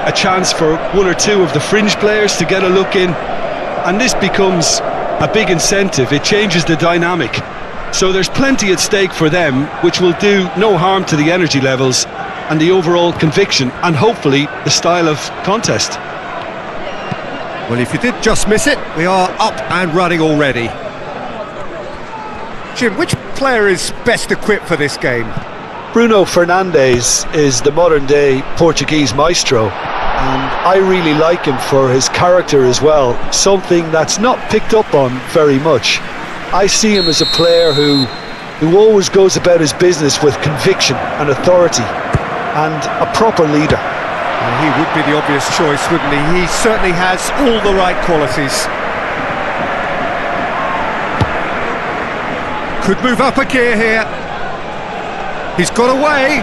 a chance for one or two of the fringe players to get a look in, and this becomes a big incentive. It changes the dynamic. So there's plenty at stake for them, which will do no harm to the energy levels and the overall conviction, and hopefully the style of contest. Well, if you did just miss it, we are up and running already. Jim, which player is best equipped for this game? Bruno Fernandes is the modern-day Portuguese maestro, and I really like him for his character as well, something that's not picked up on very much. I see him as a player who always goes about his business with conviction and authority, and a proper leader. He would be the obvious choice, wouldn't he? He certainly has all the right qualities. Could move up a gear here. He's got away.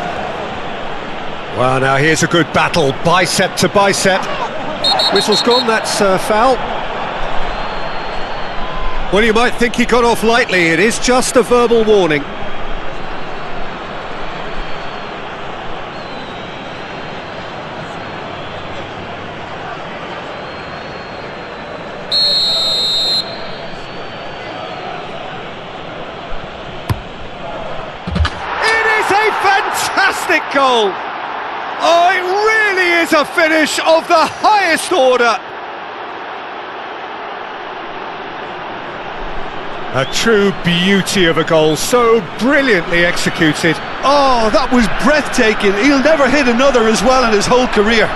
Well, now here's a good battle, bicep to bicep. Whistle's gone, that's foul. Well, you might think he got off lightly. It is just a verbal warning. Fantastic goal! Oh, it really is a finish of the highest order! A true beauty of a goal, so brilliantly executed. Oh, that was breathtaking. He'll never hit another as well in his whole career.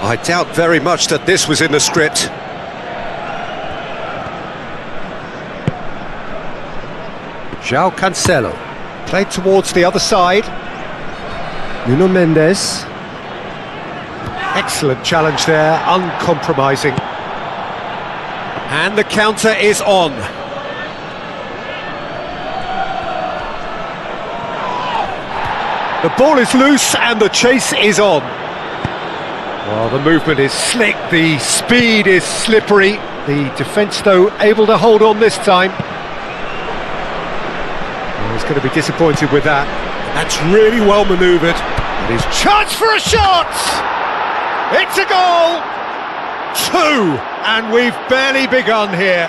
I doubt very much that this was in the script. João Cancelo, played towards the other side. Nuno Mendes. Excellent challenge there, uncompromising. And the counter is on. The ball is loose and the chase is on. Well, the movement is slick, the speed is slippery. The defence, though, able to hold on this time. Well, he's going to be disappointed with that. That's really well manoeuvred. And his chance for a shot! It's a goal! 2! And we've barely begun here.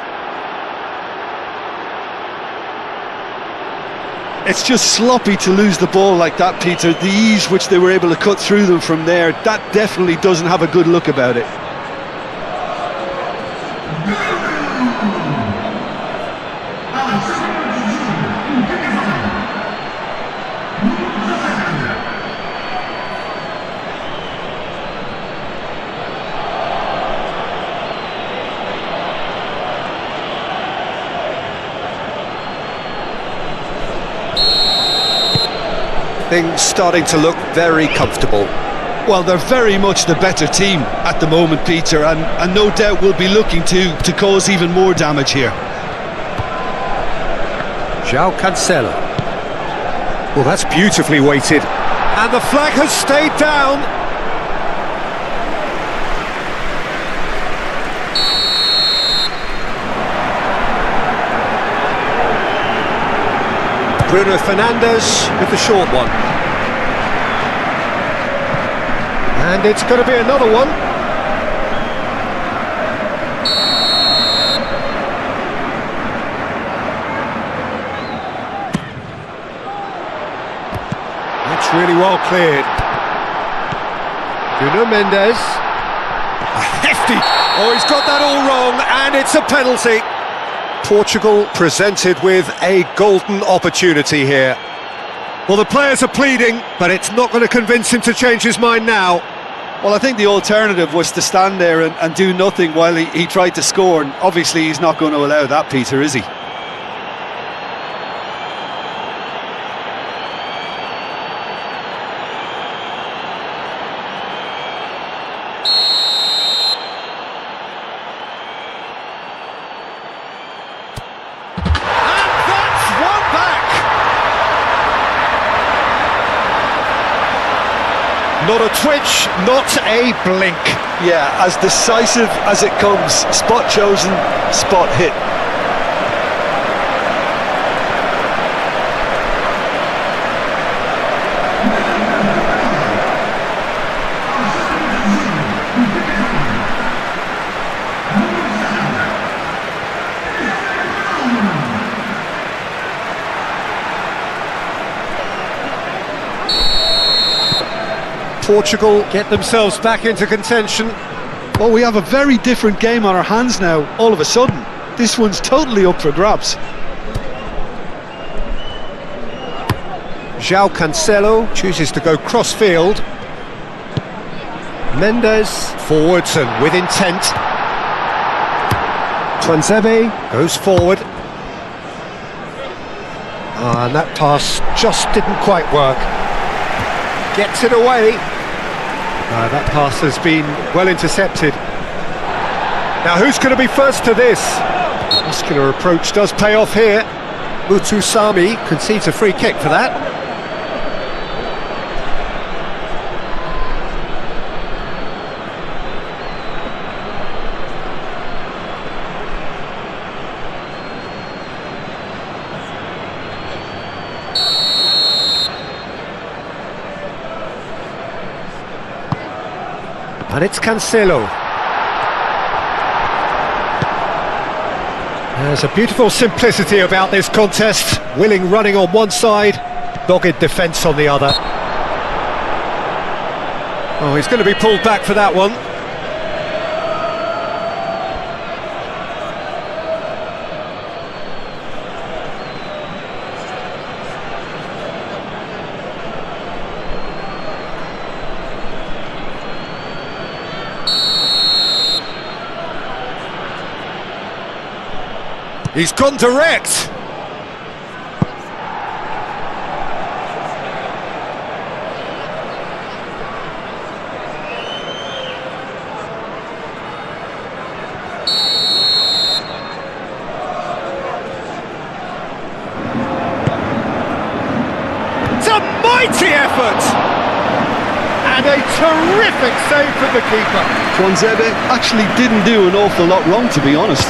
It's just sloppy to lose the ball like that, Peter. The ease which they were able to cut through them from there, that definitely doesn't have a good look about it. Things starting to look very comfortable. Well, they're very much the better team at the moment, Peter, and no doubt will be looking to cause even more damage here. João Cancelo. Well, that's beautifully weighted. And the flag has stayed down. Bruno Fernandes with the short one. And it's going to be another one. That's really well cleared. Nuno Mendes. A hefty... Oh, he's got that all wrong, and it's a penalty. Portugal presented with a golden opportunity here. Well, the players are pleading, but it's not going to convince him to change his mind now. Well, I think the alternative was to stand there and do nothing while he tried to score, and obviously he's not going to allow that, Peter, is he? Not a twitch, not a blink. Yeah, as decisive as it comes. Spot chosen, spot hit. Portugal get themselves back into contention. Well, we have a very different game on our hands now, all of a sudden. This one's totally up for grabs. João Cancelo chooses to go cross-field. Mendes forwards and with intent. Tuanzebe goes forward. And that pass just didn't quite work. Gets it away. That pass has been well intercepted. Now who's going to be first to this? Muscular approach does pay off here. Mutusami concedes a free kick for that. And it's Cancelo. There's a beautiful simplicity about this contest. Willing running on one side, dogged defence on the other. Oh, he's going to be pulled back for that one. He's gone direct. It's a mighty effort! And a terrific save from the keeper. Tuanzebe actually didn't do an awful lot wrong, to be honest.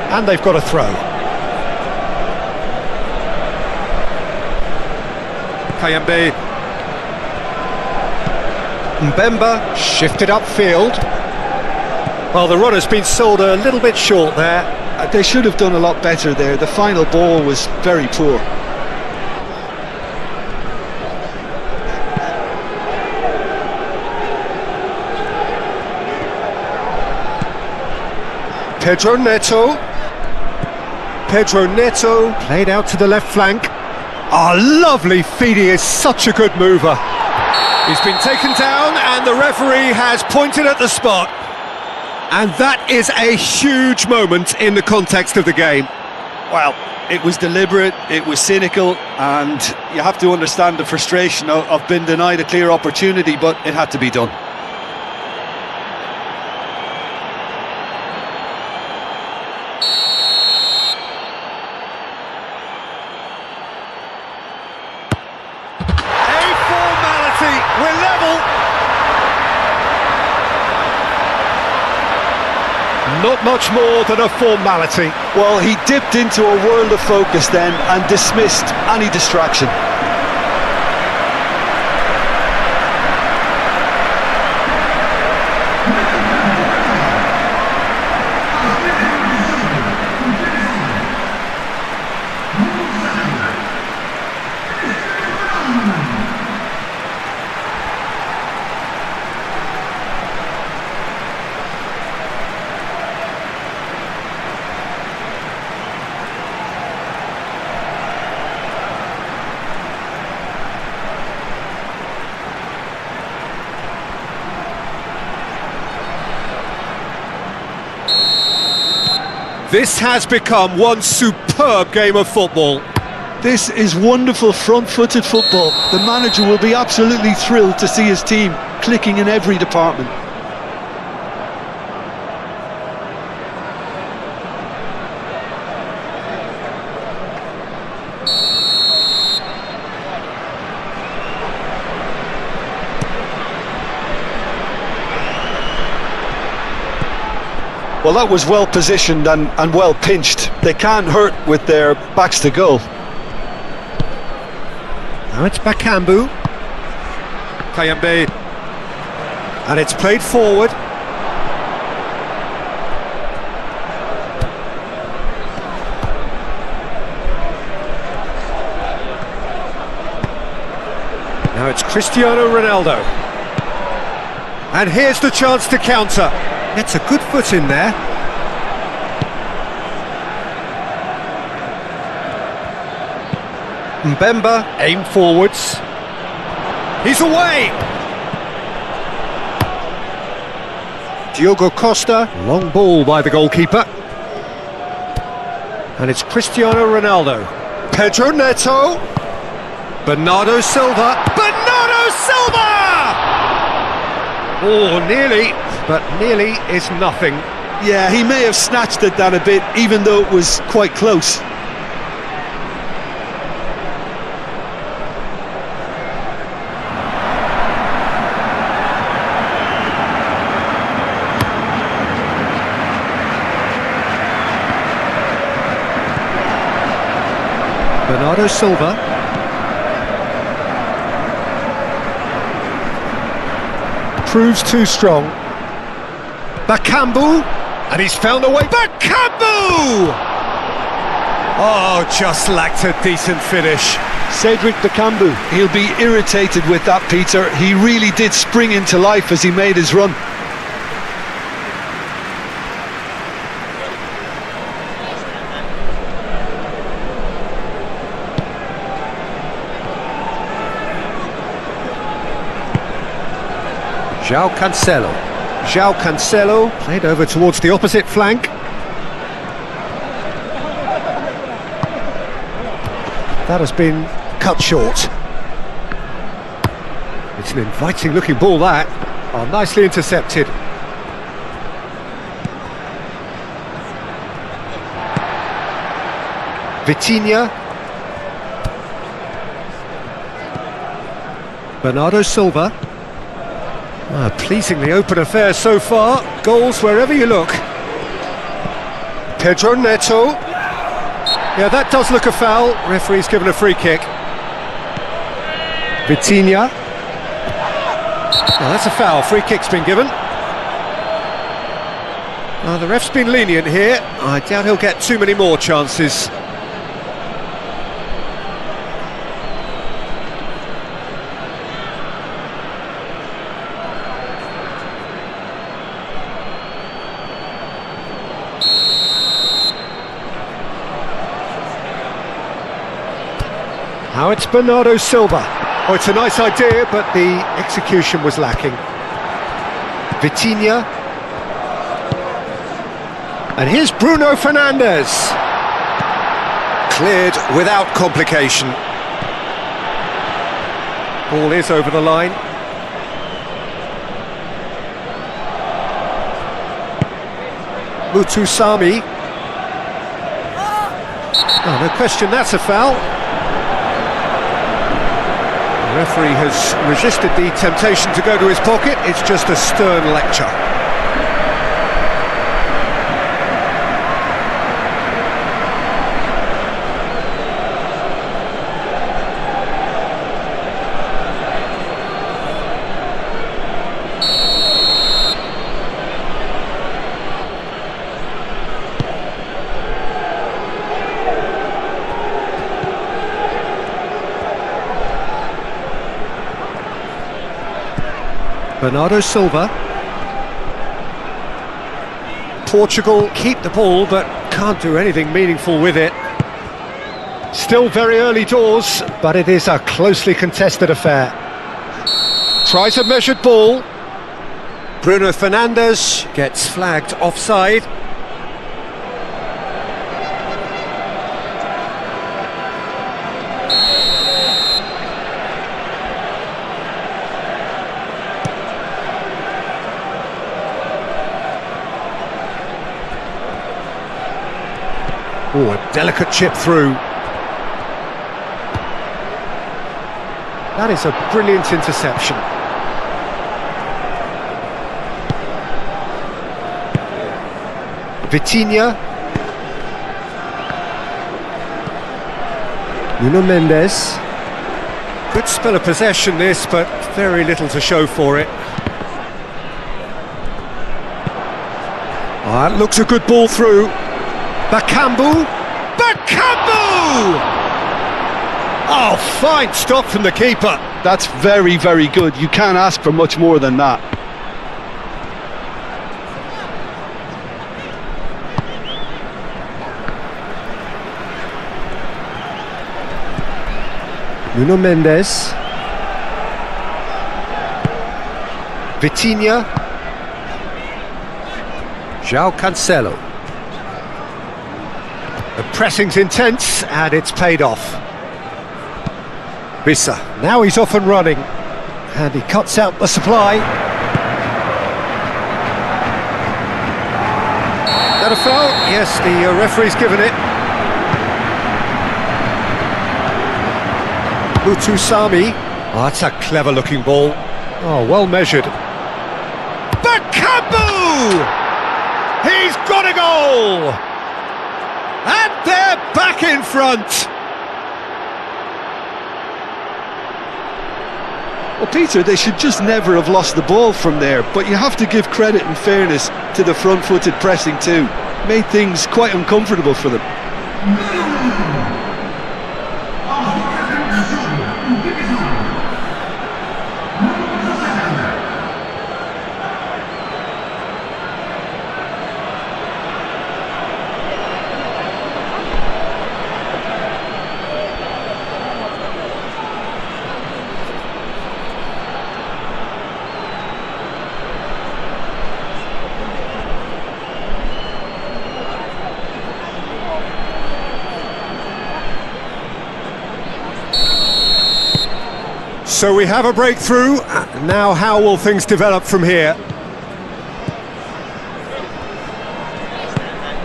And they've got a throw. Kayembe. Mbemba shifted upfield. Well, the runner's been sold a little bit short there. They should have done a lot better there. The final ball was very poor. Pedro Neto. Pedro Neto played out to the left flank. Lovely feed, he is such a good mover. He's been taken down and the referee has pointed at the spot. And that is a huge moment in the context of the game. Well, it was deliberate, it was cynical, and you have to understand the frustration of being denied a clear opportunity, but it had to be done. We're level. Not much more than a formality. Well, he dipped into a world of focus then and dismissed any distraction. This has become one superb game of football. This is wonderful front-footed football. The manager will be absolutely thrilled to see his team clicking in every department. Well, that was well positioned and well pinched. They can't hurt with their backs to goal. Now it's Bakambu. Kayembe. And it's played forward. Now it's Cristiano Ronaldo. And here's the chance to counter. Gets a good foot in there. Mbemba, aim forwards. He's away! Diogo Costa, long ball by the goalkeeper. And it's Cristiano Ronaldo. Pedro Neto. Bernardo Silva. Bernardo Silva! Oh, nearly, but nearly is nothing. Yeah, he may have snatched it down a bit, even though it was quite close. Bernardo Silva. Proves too strong. Bakambu, and he's found a way. Bakambu! Oh, just lacked a decent finish. Cedric Bakambu, he'll be irritated with that, Peter. He really did spring into life as he made his run. João Cancelo. João Cancelo played over towards the opposite flank. That has been cut short. It's an inviting looking ball, that. Oh, nicely intercepted. Vitinha. Bernardo Silva. Ah, pleasingly open affair so far. Goals wherever you look. Pedro Neto. Yeah, that does look a foul. Referee's given a free kick. Vitinha. Oh, that's a foul. Free kick's been given. The ref's been lenient here. I doubt he'll get too many more chances. Now it's Bernardo Silva. Oh, it's a nice idea, but the execution was lacking. Vitinha. And here's Bruno Fernandes. Cleared without complication. Ball is over the line. Mutusami. Oh, no question, that's a foul. The referee has resisted the temptation to go to his pocket. It's just a stern lecture. Bernardo Silva. Portugal keep the ball but can't do anything meaningful with it. Still very early doors, but it is a closely contested affair. Tries a measured ball. Bruno Fernandes gets flagged offside. Oh, a delicate chip through. That is a brilliant interception. Vitinha. Nuno Mendes. Good spell of possession this, but very little to show for it. That looks a good ball through. Bakambu! Bakambu! Oh, fine stop from the keeper. That's very, very good. You can't ask for much more than that. Nuno Mendes. Vitinha. João Cancelo. The pressing's intense and it's paid off. Vissa, now he's off and running. And he cuts out the supply. That a foul? Yes, the referee's given it. Mutusami. Oh, that's a clever looking ball. Oh, well measured. Bakambu! He's got a goal! And they're back in front! Well, Peter, they should just never have lost the ball from there, but you have to give credit and fairness to the front-footed pressing too. Made things quite uncomfortable for them. So we have a breakthrough. Now how will things develop from here?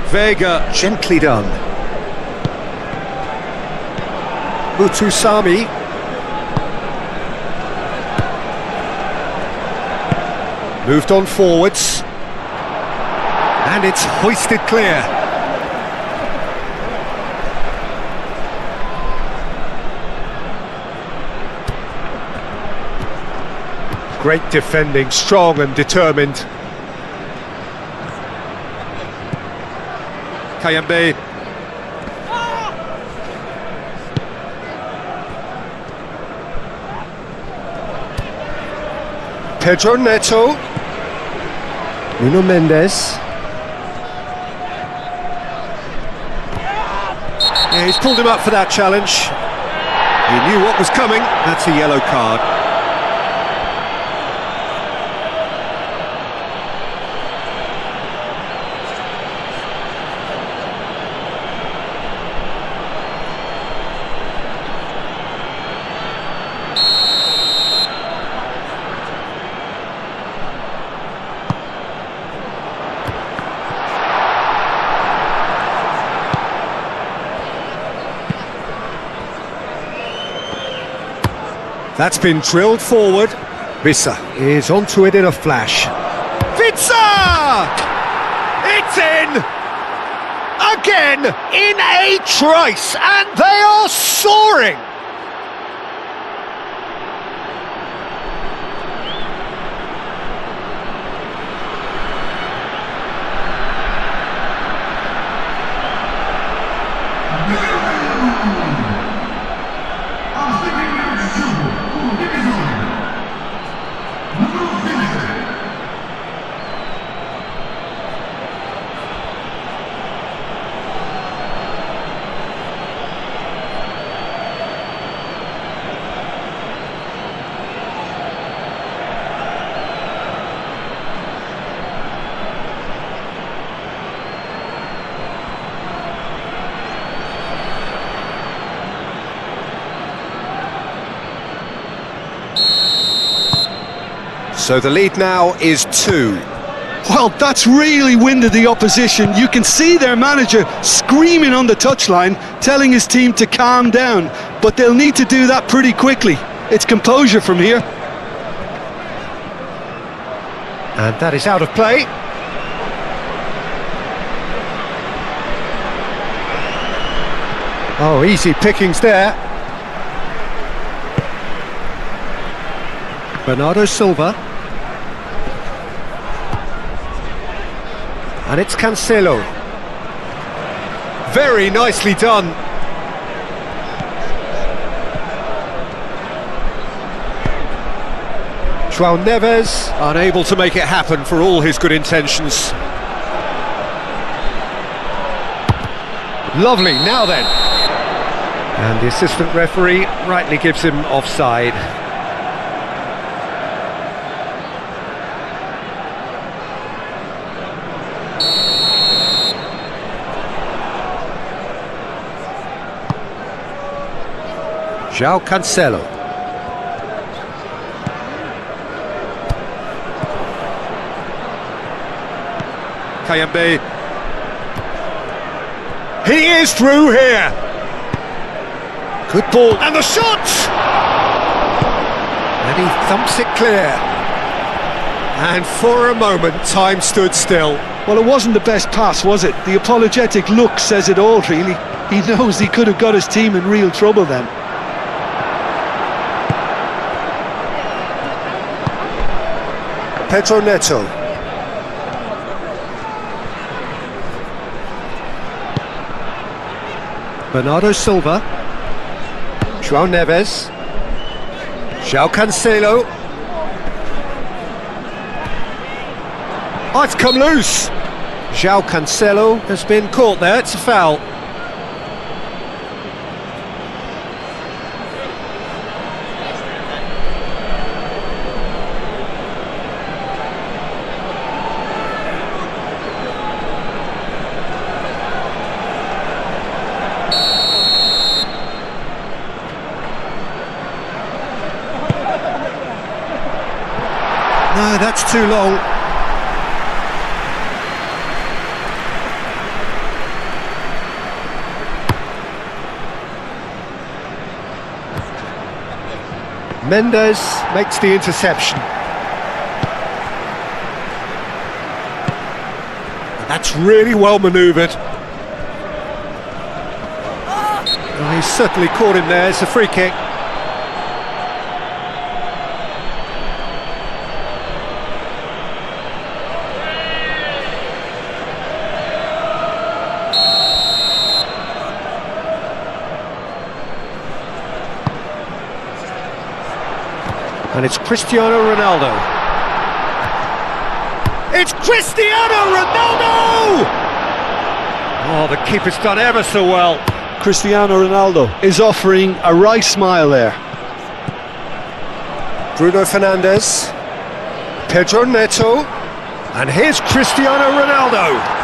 Vega, gently done. Mutusami. Moved on forwards. And it's hoisted clear. Great defending, strong and determined. Kayambe. Pedro Neto. Nuno Mendes. Yeah, he's pulled him up for that challenge. He knew what was coming. That's a yellow card. That's been drilled forward. Vissa is onto it in a flash. Vissa! It's in! Again, in a trice, and they are soaring! So the lead now is 2. Well, that's really winded the opposition. You can see their manager screaming on the touchline, telling his team to calm down. But they'll need to do that pretty quickly. It's composure from here. And that is out of play. Oh, easy pickings there. Bernardo Silva. And it's Cancelo. Very nicely done. João Neves, unable to make it happen for all his good intentions. Lovely, now then. And the assistant referee rightly gives him offside. João Cancelo. Kayembe. He is through here. Good ball. And the shot! And he thumps it clear. And for a moment, time stood still. Well, it wasn't the best pass, was it? The apologetic look says it all, really. He knows he could have got his team in real trouble then. Pedro Neto. Bernardo Silva. João Neves. João Cancelo. Oh, it's come loose. João Cancelo has been caught there, it's a foul. No, that's too long. Mendes makes the interception. And that's really well manoeuvred. Oh, he's certainly caught him there, it's a free kick. And it's Cristiano Ronaldo. It's Cristiano Ronaldo! Oh, the keeper's done ever so well. Cristiano Ronaldo is offering a wry smile there. Bruno Fernandes. Pedro Neto. And here's Cristiano Ronaldo.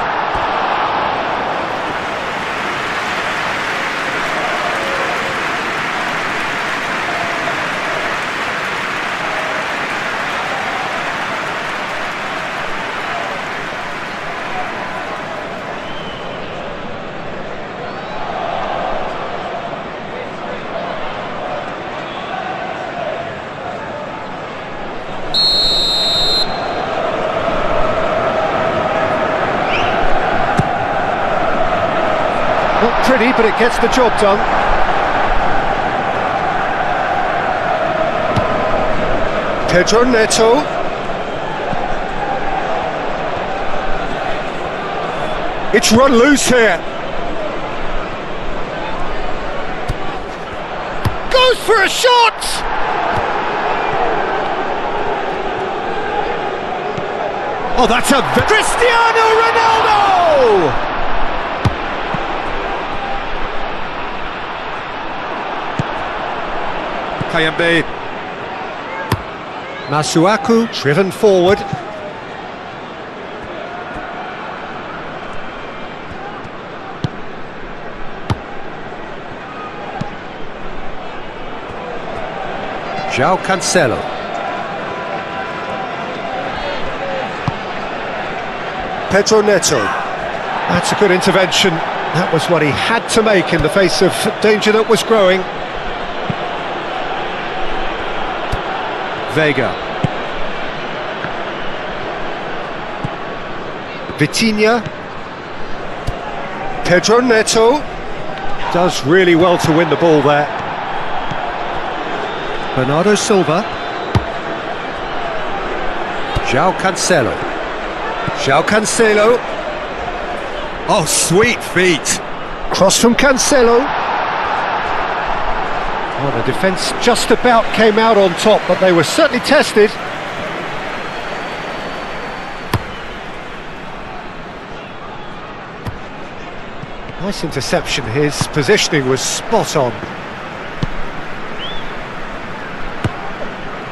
Not pretty, but it gets the job done. Pedro Neto. It's run loose here. Goes for a shot! Oh, that's a... Cristiano Ronaldo! Kayembe. Masuaku driven forward. João Cancelo. Pedro Neto. That's a good intervention. That was what he had to make in the face of danger that was growing. Vega. Vitinha. Pedro Neto. Does really well to win the ball there. Bernardo Silva. João Cancelo. João Cancelo. Oh, sweet feet. Cross from Cancelo. Oh, the defence just about came out on top, but they were certainly tested. Nice interception, his positioning was spot on.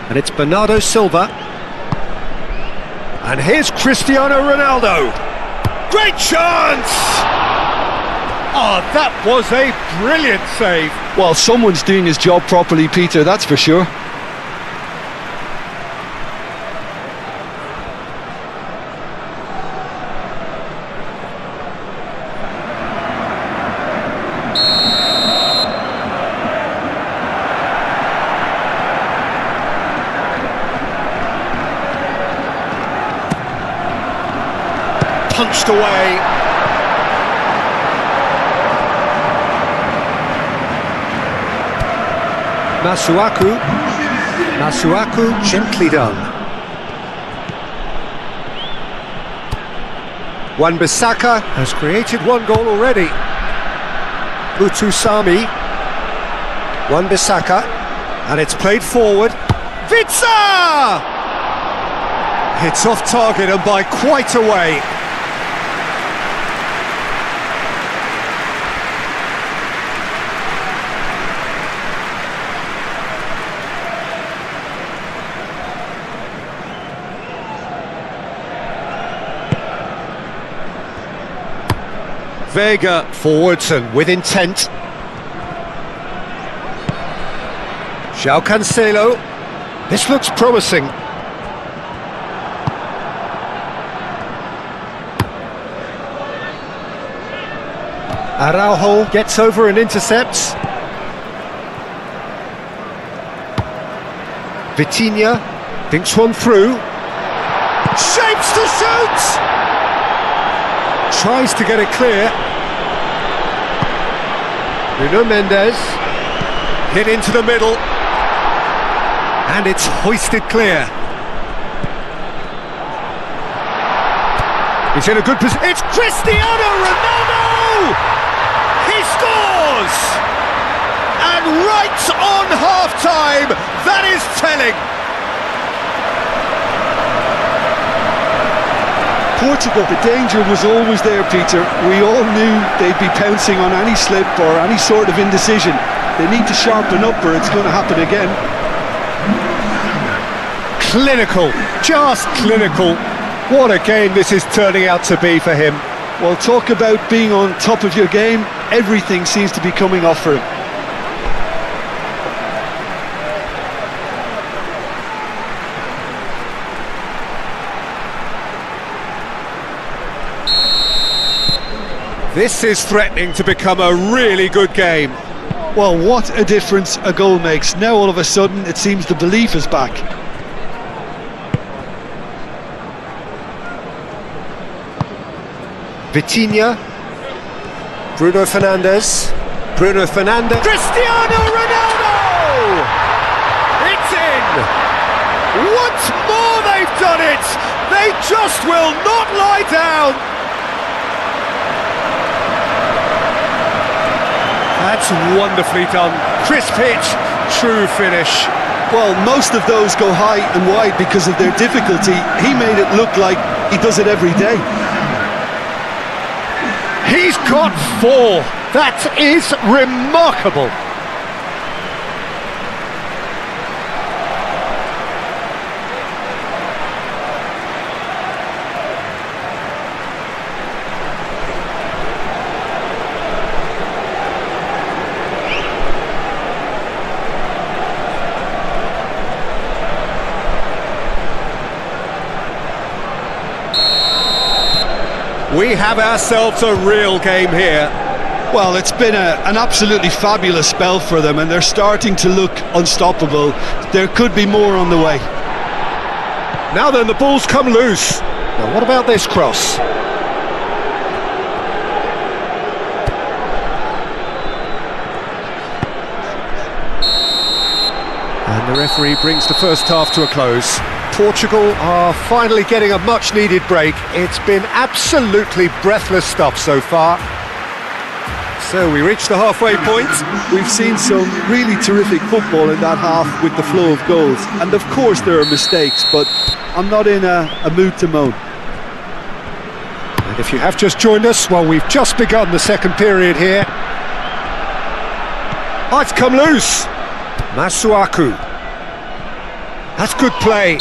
And it's Bernardo Silva. And here's Cristiano Ronaldo. Great chance! Oh, that was a brilliant save. Well, someone's doing his job properly, Peter, that's for sure. Punched away. Masuaku, gently done. Wan-Bissaka has created one goal already. Mutusami. Wan-Bissaka, and it's played forward. Vitsa! It's off target and by quite a way. Vega forwards and with intent. João Cancelo. This looks promising. Araujo gets over and intercepts. Vitinha thinks one through. Shapes to shoot! Tries to get it clear. Nuno Mendes hit into the middle, and it's hoisted clear. He's in a good position. It's Cristiano Ronaldo! He scores! And right on half-time, that is telling. Portugal, the danger was always there, Peter. We all knew they'd be pouncing on any slip or any sort of indecision. They need to sharpen up or it's going to happen again. Clinical, just clinical. What a game this is turning out to be for him. Well, talk about being on top of your game. Everything seems to be coming off for him. This is threatening to become a really good game. Well, what a difference a goal makes. Now all of a sudden it seems the belief is back. Vitinha. Bruno Fernandes. Cristiano Ronaldo! It's in! Once more they've done it! They just will not lie down! That's wonderfully done. Crisp hit, true finish. Well, most of those go high and wide because of their difficulty. He made it look like he does it every day. He's got 4. That is remarkable. We have ourselves a real game here. Well, it's been an absolutely fabulous spell for them and they're starting to look unstoppable. There could be more on the way. Now then, the ball's come loose. Now what about this cross? And the referee brings the first half to a close. Portugal are finally getting a much-needed break. It's been absolutely breathless stuff so far. So we reach the halfway point. We've seen some really terrific football in that half with the flow of goals. And of course there are mistakes, but I'm not in a mood to moan. And if you have just joined us, well, we've just begun the second period here. Oh, it's come loose. Masuaku. That's good play.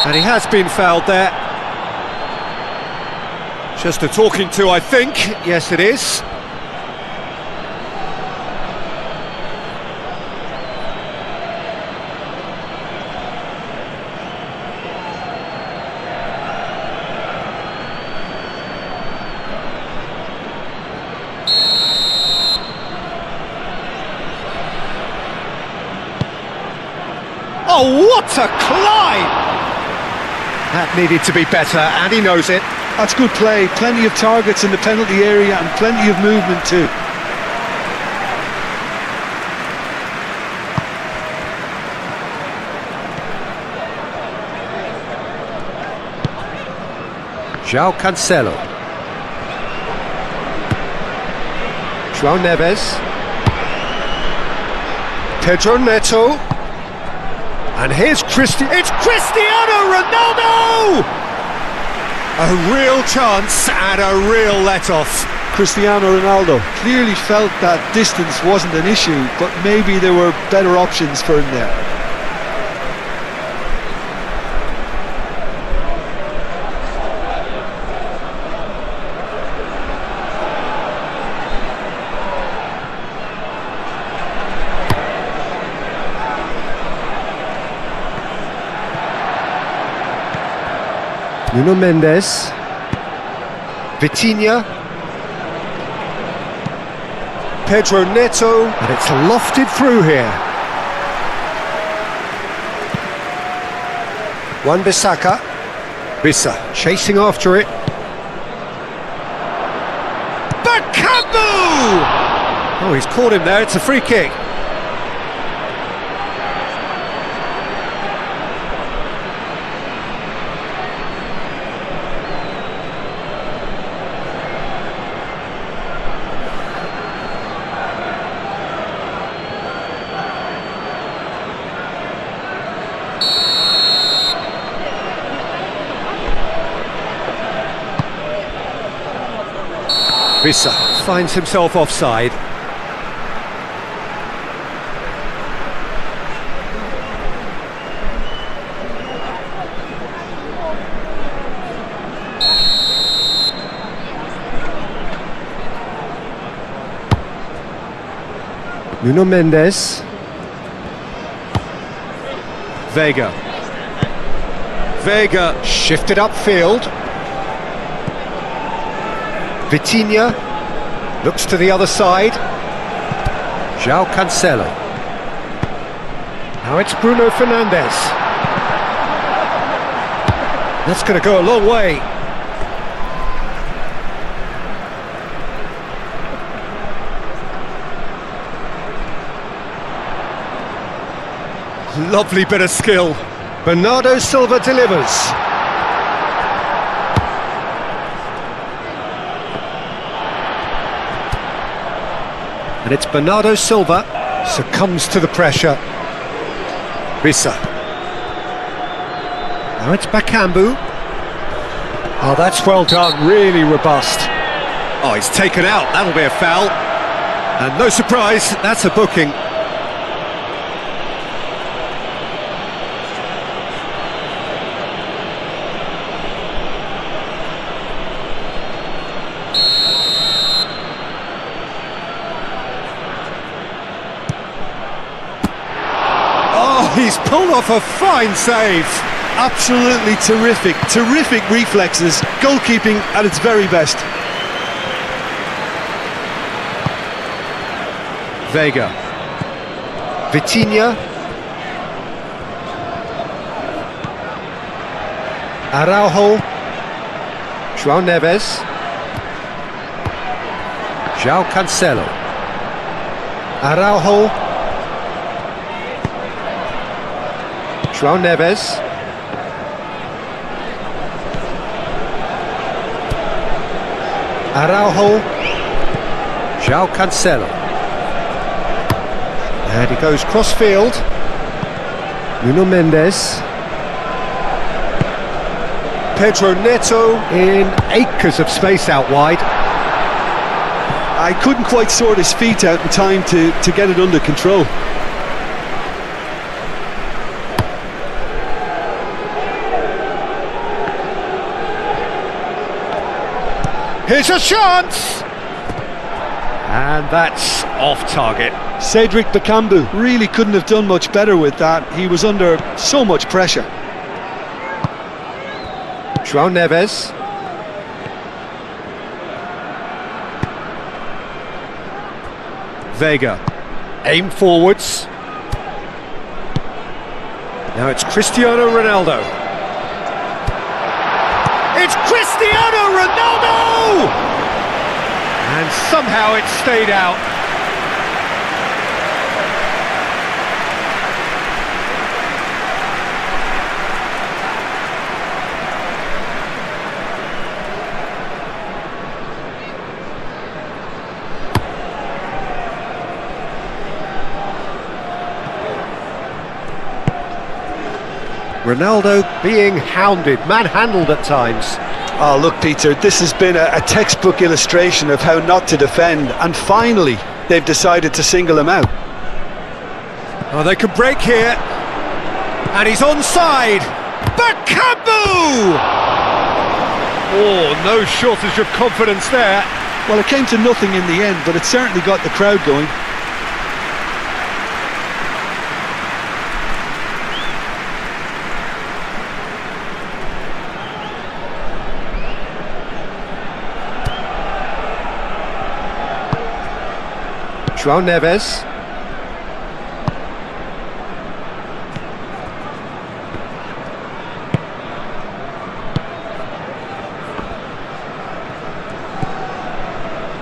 And he has been fouled there. Just a talking to, I think. Yes, it is. Oh, what a climb! That needed to be better, and he knows it. That's good play. Plenty of targets in the penalty area and plenty of movement too. João Cancelo. João Neves. Pedro Neto. And here's It's Cristiano Ronaldo! A real chance and a real let-off. Cristiano Ronaldo clearly felt that distance wasn't an issue, but maybe there were better options for him there. Nuno Mendes, Vitinha, Pedro Neto, and it's lofted through here. Wan-Bissaka, Bisa chasing after it. Bakambu! Oh, he's caught him there, it's a free kick. Bisa finds himself offside. Nuno Mendes. Vega. Vega shifted upfield. Vitinha looks to the other side. João Cancelo. Now it's Bruno Fernandes. That's going to go a long way. Lovely bit of skill. Bernardo Silva delivers. And it's Bernardo Silva succumbs to the pressure. Bisa. Now it's Bakambu. Oh, that's well done, really robust. Oh, he's taken out, that'll be a foul. And no surprise, that's a booking. He's pulled off a fine save. Absolutely terrific, terrific reflexes, goalkeeping at its very best. Vega. Vitinha. Araujo. João Neves. João Cancelo. João Neves. Araujo. João Cancelo. And he goes cross-field. Nuno Mendes. Pedro Neto in acres of space out wide. I couldn't quite sort his feet out in time to get it under control. Here's a chance! And that's off target. Cedric Bakambu really couldn't have done much better with that. He was under so much pressure. João Neves. Vega. Aim forwards. Now it's Cristiano Ronaldo. It's Cristiano Ronaldo! And somehow it stayed out. Ronaldo being hounded, manhandled at times. Oh, look, Peter, this has been a textbook illustration of how not to defend, and finally they've decided to single him out. Oh, they could break here, and he's onside. Bakambu! Oh, no shortage of confidence there. Well, it came to nothing in the end, but it certainly got the crowd going. João Neves.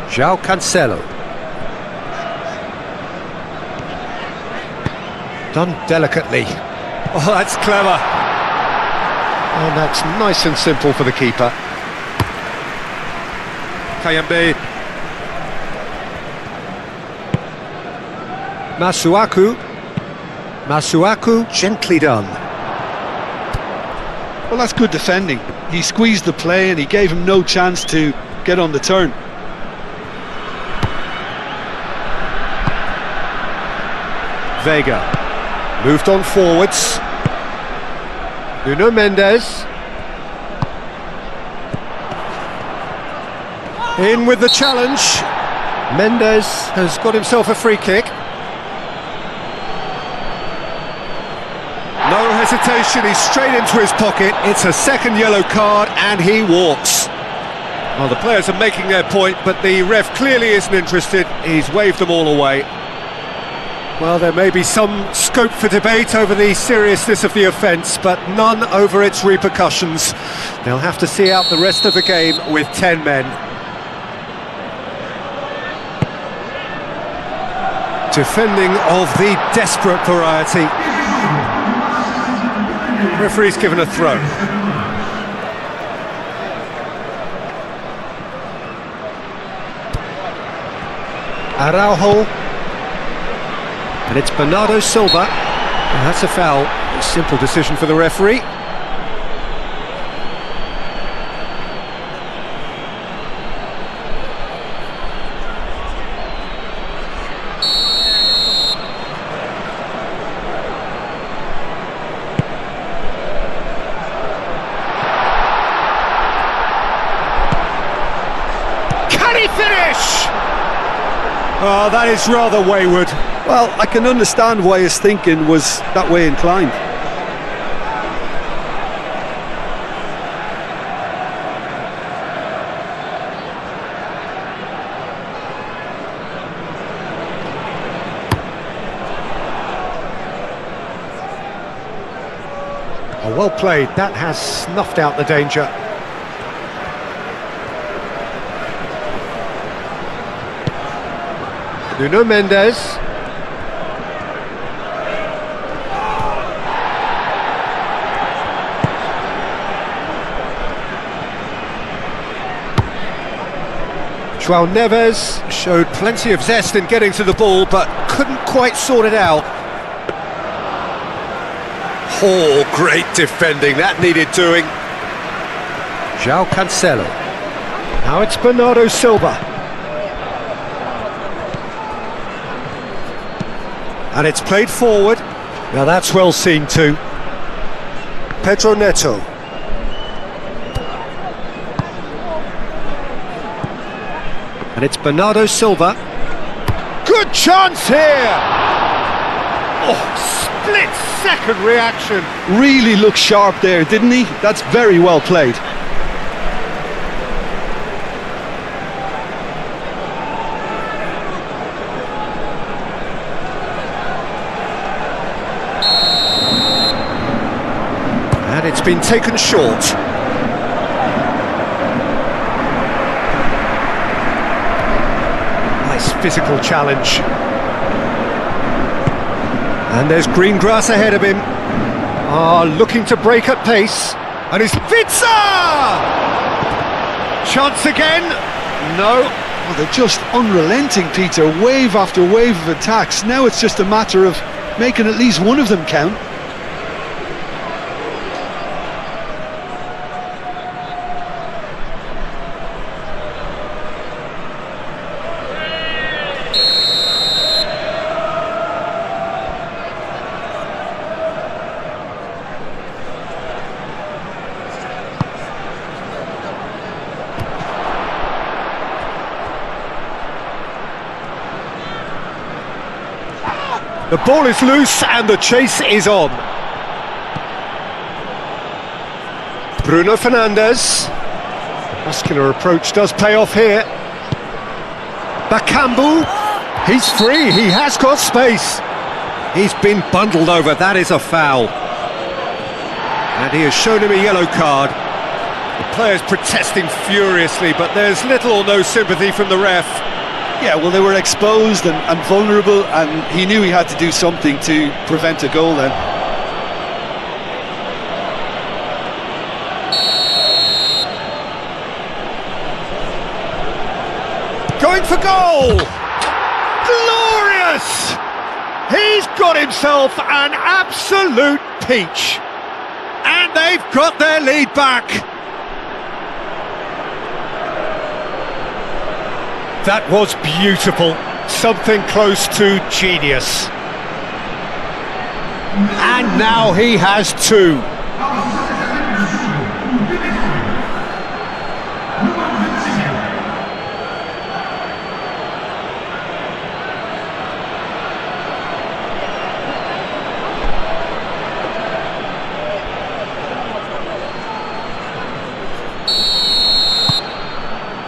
João Cancelo. Done delicately. Oh, that's clever. And that's nice and simple for the keeper. Kayembe. Masuaku, gently done. Well, that's good defending. He squeezed the play and he gave him no chance to get on the turn. Vega moved on forwards. Nuno Mendes. In with the challenge. Mendes has got himself a free kick. No hesitation, he's straight into his pocket. It's a second yellow card and he walks. Well, the players are making their point, but the ref clearly isn't interested. He's waved them all away. Well, there may be some scope for debate over the seriousness of the offence, but none over its repercussions. They'll have to see out the rest of the game with 10 men. Defending of the desperate variety. Referee's given a throw. Araujo. And it's Bernardo Silva. And that's a foul. A simple decision for the referee. Finish! Oh, that is rather wayward. Well, I can understand why his thinking was that way inclined. Oh, well played. That has snuffed out the danger. Nuno Mendes. João Neves showed plenty of zest in getting to the ball, but couldn't quite sort it out. Oh, great defending, that needed doing. João Cancelo. Now it's Bernardo Silva. And it's played forward. Now that's well seen too. Pedro Neto. And it's Bernardo Silva. Good chance here! Oh, split-second reaction. Really looked sharp there, didn't he? That's very well played. And it's been taken short. Nice physical challenge. And there's green grass ahead of him. Looking to break at pace. And it's Vitsa! Chance again? No. Well, they're just unrelenting, Peter. Wave after wave of attacks. Now it's just a matter of making at least one of them count. The ball is loose and the chase is on. Bruno Fernandes. Muscular approach does pay off here. Bakambu. He's free, he has got space. He's been bundled over, that is a foul. And he has shown him a yellow card. The player's protesting furiously, but there's little or no sympathy from the ref. Yeah, well, they were exposed and vulnerable, and he knew he had to do something to prevent a goal then. Going for goal! Glorious! He's got himself an absolute peach. And they've got their lead back. That was beautiful, something close to genius. And now he has two.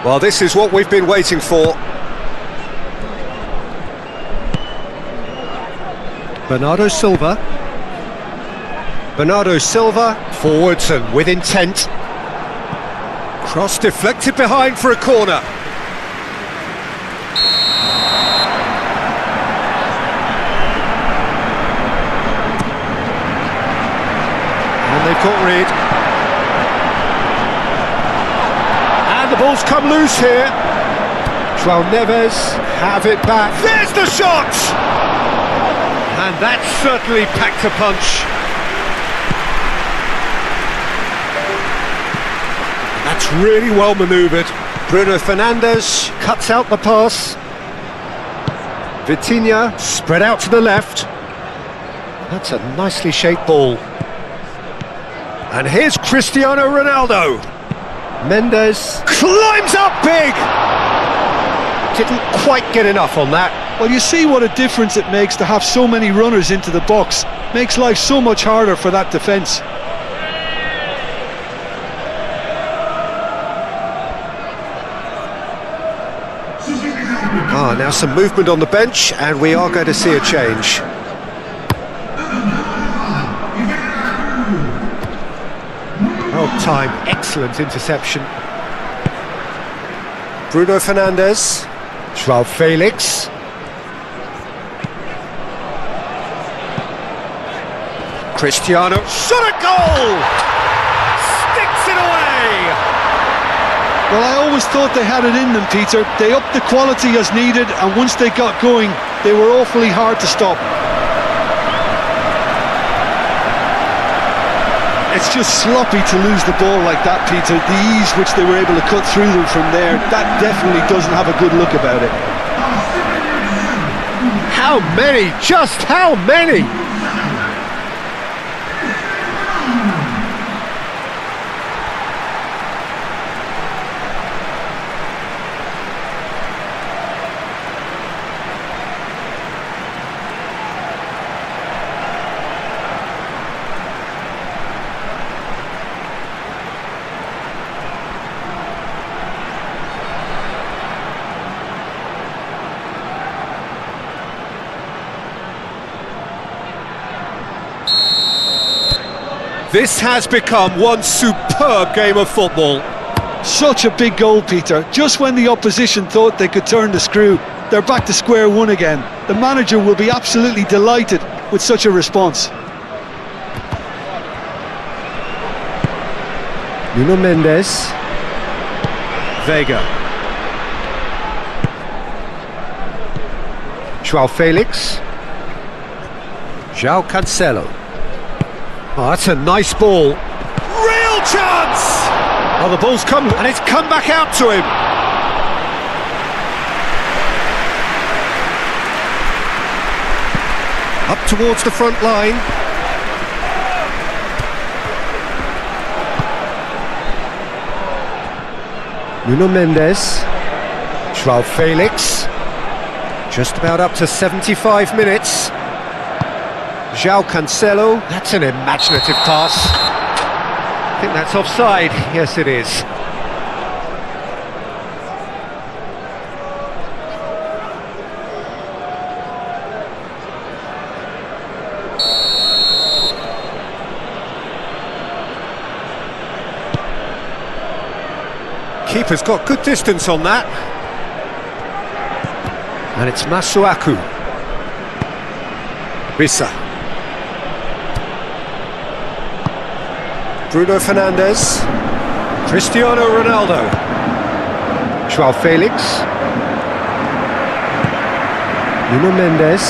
Well, this is what we've been waiting for. Bernardo Silva. Bernardo Silva, forwards and with intent. Cross deflected behind for a corner. And they've got rid. The ball's come loose here. João Neves have it back. There's the shot! And that certainly packed a punch. That's really well manoeuvred. Bruno Fernandes cuts out the pass. Vitinha spread out to the left. That's a nicely shaped ball. And here's Cristiano Ronaldo. Mendes climbs up big! Didn't quite get enough on that. Well, you see what a difference it makes to have so many runners into the box. Makes life so much harder for that defence. Now some movement on the bench, and we are going to see a change. Well timed, excellent interception. Bruno Fernandes, João Felix. Cristiano, shot a goal! Sticks it away! Well, I always thought they had it in them, Peter. They upped the quality as needed, and once they got going, they were awfully hard to stop. It's just sloppy to lose the ball like that, Peter. The ease which they were able to cut through them from there, that definitely doesn't have a good look about it. How many? Just how many? This has become one superb game of football. Such a big goal, Peter. Just when the opposition thought they could turn the screw, they're back to square one again. The manager will be absolutely delighted with such a response. Nuno Mendes. Vega. João Felix. João Cancelo. Oh, that's a nice ball. Real chance! Oh, the ball's come, and it's come back out to him. Up towards the front line. Nuno Mendes. João Felix. Just about up to 75 minutes. João Cancelo, that's an imaginative pass. I think that's offside. Yes, it is. Keeper's got good distance on that. And it's Masuaku. Rissa. Bruno Fernandes, Cristiano Ronaldo, João Felix, Nuno Mendes,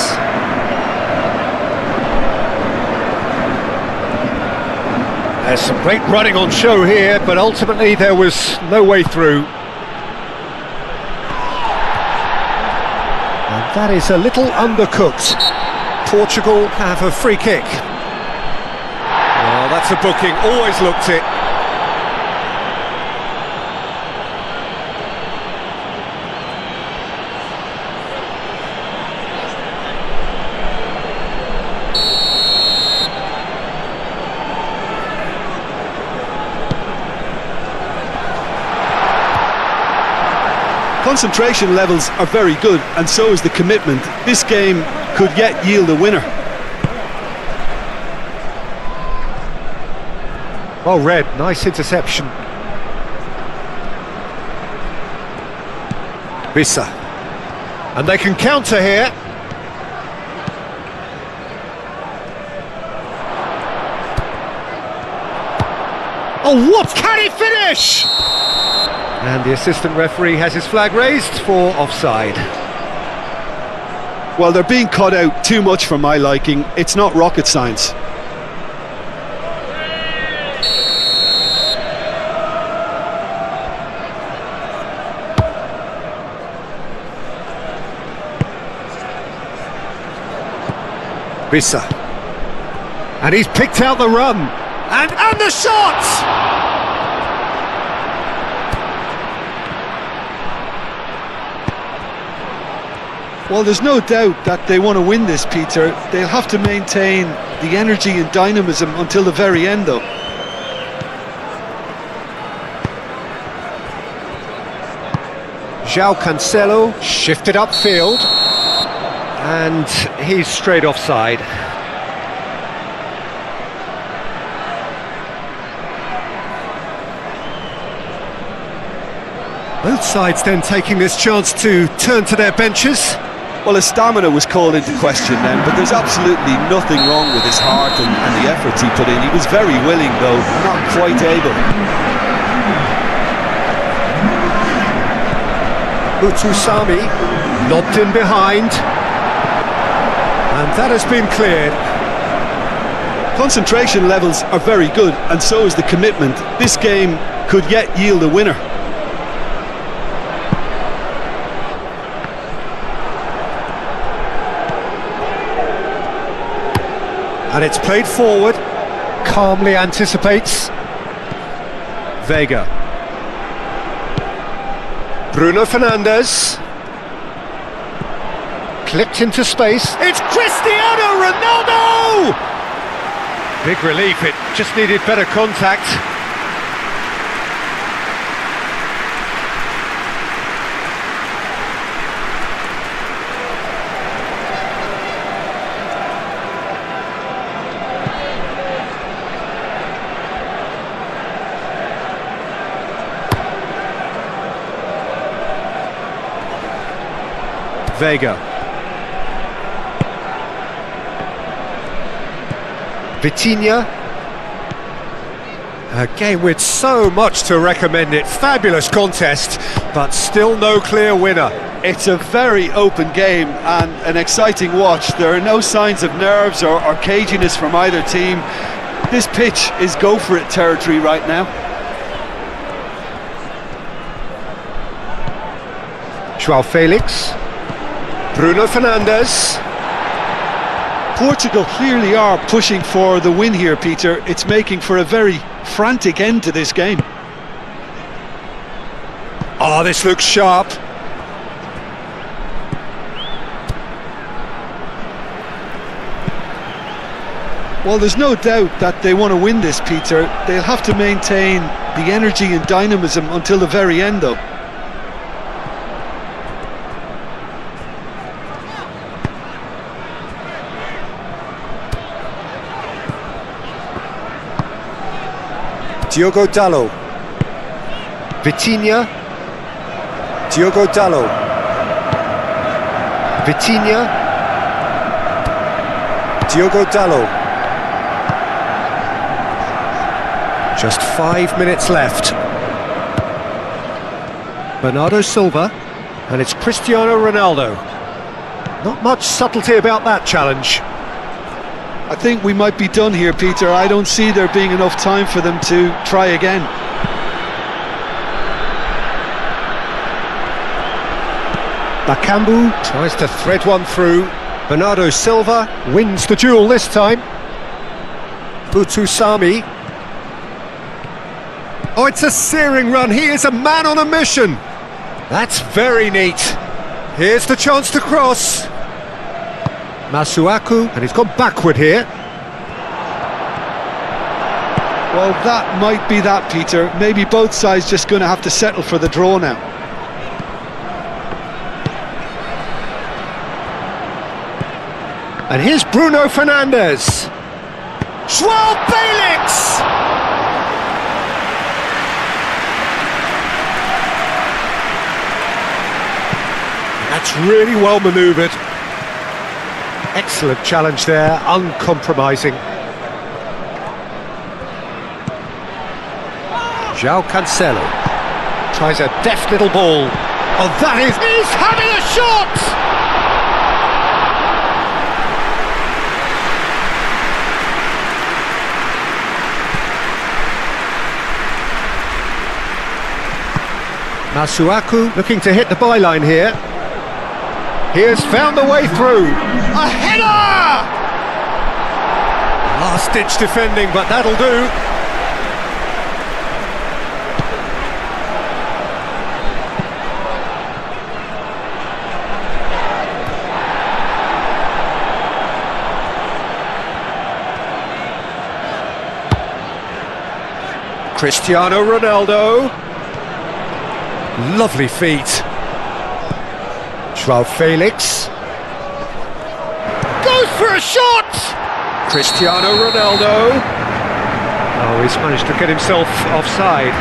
there's some great running on show here, but ultimately there was no way through. And that is a little undercooked. Portugal have a free kick. Oh, that's a booking, always looked it. Concentration levels are very good, and so is the commitment. This game could yet yield a winner. Well read, nice interception. Rissa. And they can counter here. Oh, what? Can he finish? And the assistant referee has his flag raised for offside. Well, they're being cut out too much for my liking. It's not rocket science. Rissa. And he's picked out the run. And the shot! Well, there's no doubt that they want to win this, Peter. They'll have to maintain the energy and dynamism until the very end, though. João Cancelo shifted upfield. And he's straight offside. Both sides then taking this chance to turn to their benches. Well, his stamina was called into question then, but there's absolutely nothing wrong with his heart and the efforts he put in. He was very willing, though, not quite able. Sami, lobbed in behind. And that has been cleared. Concentration levels are very good, and so is the commitment. This game could yet yield a winner. And it's played forward, calmly anticipates. Vega. Bruno Fernandes. Clipped into space. It's Cristiano Ronaldo! Big relief, it just needed better contact. Vega. Vitinha. A game with so much to recommend it. Fabulous contest, but still no clear winner. It's a very open game and an exciting watch. There are no signs of nerves or caginess from either team. This pitch is go-for-it territory right now. Joao Felix. Bruno Fernandes. Portugal clearly are pushing for the win here, Peter. It's making for a very frantic end to this game. Oh, this looks sharp. Well, there's no doubt that they want to win this, Peter. They'll have to maintain the energy and dynamism until the very end, though. Diogo Dalot. Vitinha. Diogo Dalot. Vitinha. Diogo Dalot. Just 5 minutes left. Bernardo Silva. And it's Cristiano Ronaldo. Not much subtlety about that challenge. I think we might be done here, Peter. I don't see there being enough time for them to try again. Bakambu tries to thread one through. Bernardo Silva wins the duel this time. Sami. Oh, it's a searing run. He is a man on a mission. That's very neat. Here's the chance to cross. Masuaku, and he's gone backward here. Well, that might be that, Peter. Maybe both sides just going to have to settle for the draw now. And here's Bruno Fernandes. Joao Felix! That's really well manoeuvred. Excellent challenge there, uncompromising. João Cancelo tries a deft little ball. Oh, that is... He's having a shot! Masuaku looking to hit the byline here. He has found the way through. A header! Last-ditch defending, but that'll do. Cristiano Ronaldo. Lovely feet. Joao Felix. Goes for a shot! Cristiano Ronaldo. Oh, he's managed to get himself offside.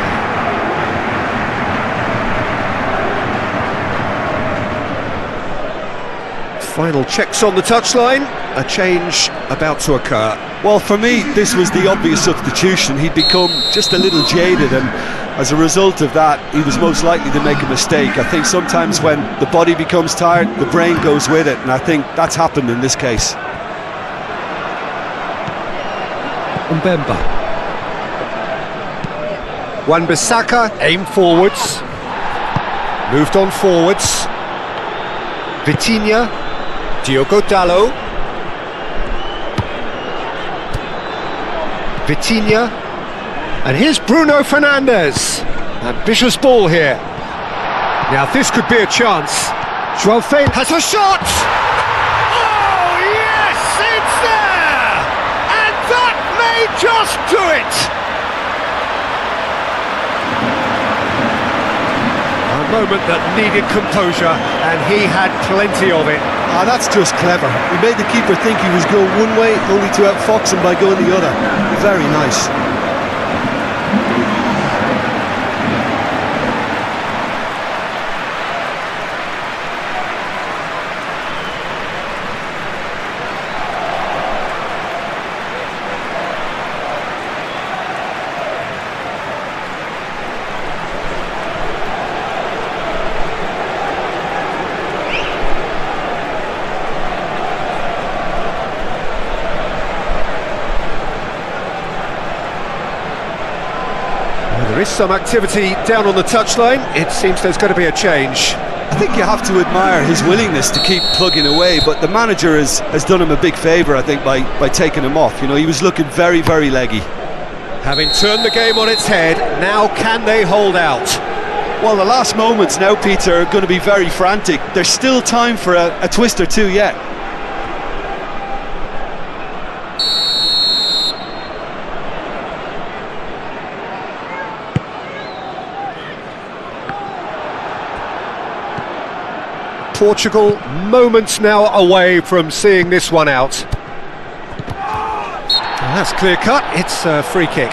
Final checks on the touchline. a change about to occur. Well, for me, this was the obvious substitution. He'd become just a little jaded, and as a result of that, he was most likely to make a mistake. I think sometimes when the body becomes tired, the brain goes with it, and I think that's happened in this case. Mbemba. Wan-Bissaka aimed forwards. Moved on forwards. Vitinha. Diogo Dalot. Vitinha. And here's Bruno Fernandes. Ambitious ball here. Now this could be a chance. João Felix has a shot! Oh yes, it's there! And that may just do it! A moment that needed composure, and he had plenty of it. Ah, that's just clever. He made the keeper think he was going one way, only to outfox him by going the other. Very nice. There is some activity down on the touchline. It seems there's going to be a change. I think you have to admire his willingness to keep plugging away, but the manager has done him a big favour, I think, by taking him off. You know, he was looking very, very leggy. Having turned the game on its head, now can they hold out? Well, the last moments now, Peter, are going to be very frantic. There's still time for a twist or two yet. Portugal moments now away from seeing this one out. And that's clear cut, it's a free kick.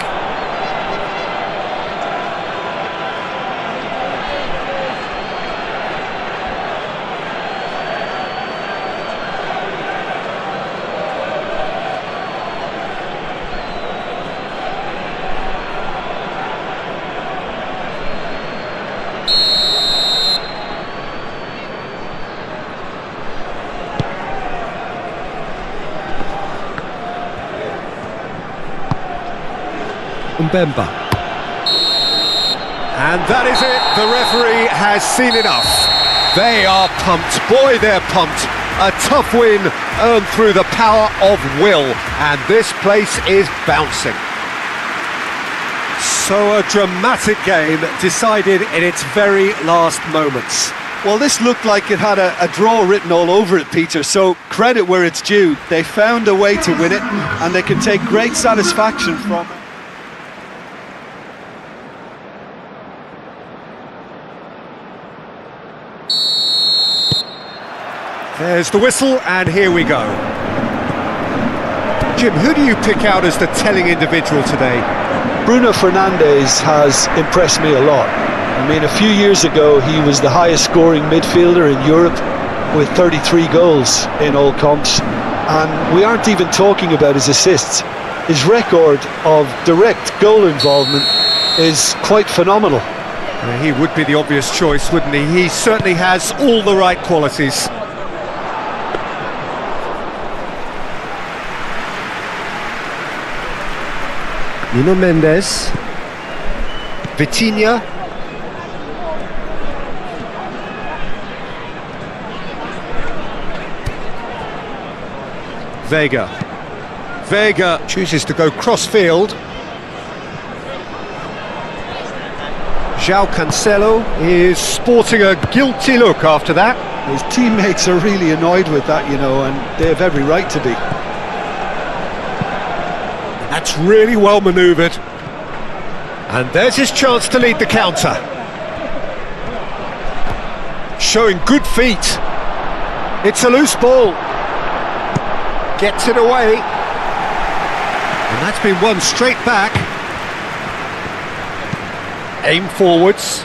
Mbemba. And that is it, the referee has seen enough. They are pumped, boy they're pumped. A tough win earned through the power of will, and this place is bouncing. So a dramatic game decided in its very last moments. Well, this looked like it had a draw written all over it, Peter, so credit where it's due. They found a way to win it, and they can take great satisfaction from it. There's the whistle, and here we go. Jim, who do you pick out as the telling individual today? Bruno Fernandes has impressed me a lot. I mean, a few years ago, he was the highest scoring midfielder in Europe with 33 goals in all comps. And we aren't even talking about his assists. His record of direct goal involvement is quite phenomenal. He would be the obvious choice, wouldn't he? He certainly has all the right qualities. Nuno Mendes, Vitinha, Vega chooses to go cross-field. João Cancelo is sporting a guilty look after that. His teammates are really annoyed with that, you know, and they have every right to be. That's really well manoeuvred. And there's his chance to lead the counter. Showing good feet. It's a loose ball. Gets it away. And that's been won straight back. Aim forwards.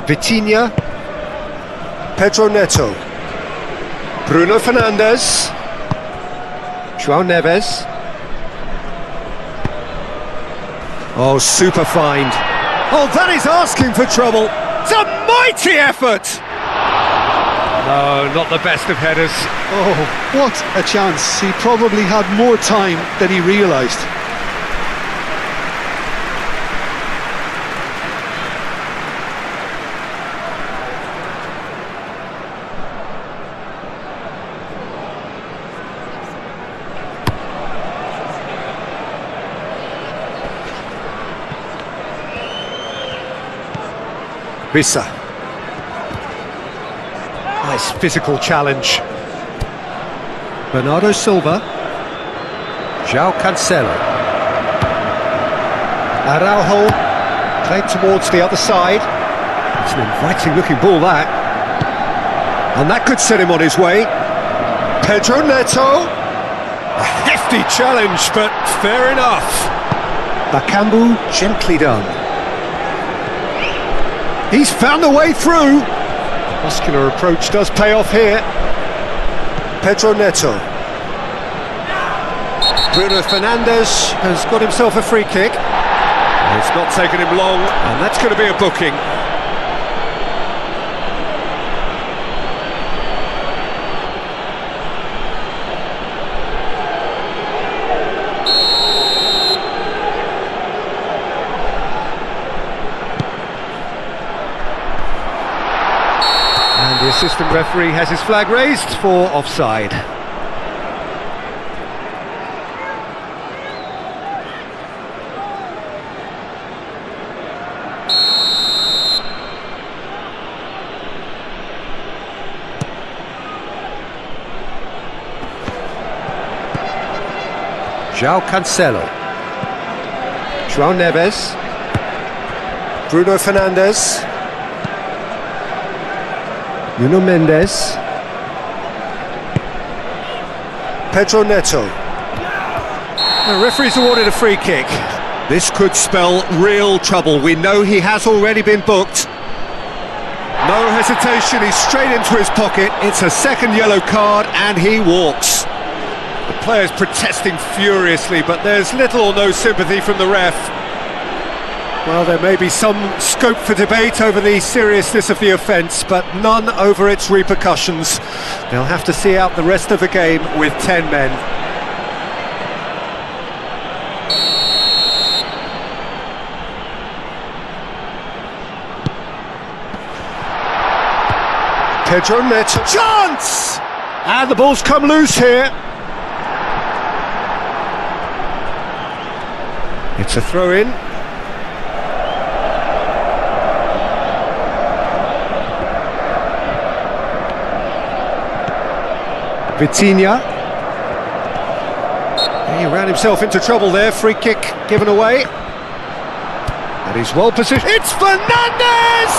Vitinha. Pedro Neto. Bruno Fernandes. João Neves. Oh, super find. Oh, that is asking for trouble. It's a mighty effort. No, not the best of headers. Oh, what a chance. He probably had more time than he realised. Vissa. Nice physical challenge. Bernardo Silva. João Cancelo. Araujo. Played towards the other side. It's an inviting looking ball, that. And that could set him on his way. Pedro Neto. A hefty challenge, but fair enough. Bakambu, gently done. He's found a way through. Muscular approach does pay off here. Pedro Neto. Bruno Fernandes has got himself a free kick. It's not taken him long, and that's going to be a booking. The assistant referee has his flag raised for offside. João Cancelo. João Neves. Bruno Fernandes. Nuno Mendes. Pedro Neto. The referee's awarded a free kick. This could spell real trouble. We know he has already been booked. No hesitation, he's straight into his pocket. It's a second yellow card and he walks. The player's protesting furiously, but there's little or no sympathy from the ref. Well, there may be some scope for debate over the seriousness of the offence, but none over its repercussions. They'll have to see out the rest of the game with 10 men. Pedro Neto. Chance! And the ball's come loose here. It's a throw-in. Vitinha. He ran himself into trouble there. Free kick given away. And he's well positioned. It's Fernandes!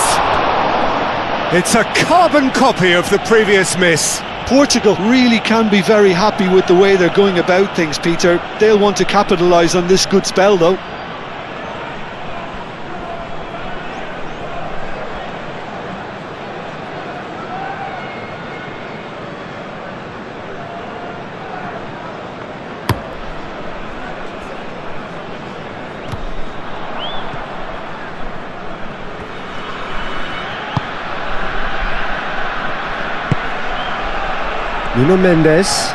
It's a carbon copy of the previous miss. Portugal really can be very happy with the way they're going about things, Peter. They'll want to capitalise on this good spell, though. Nuno Mendes.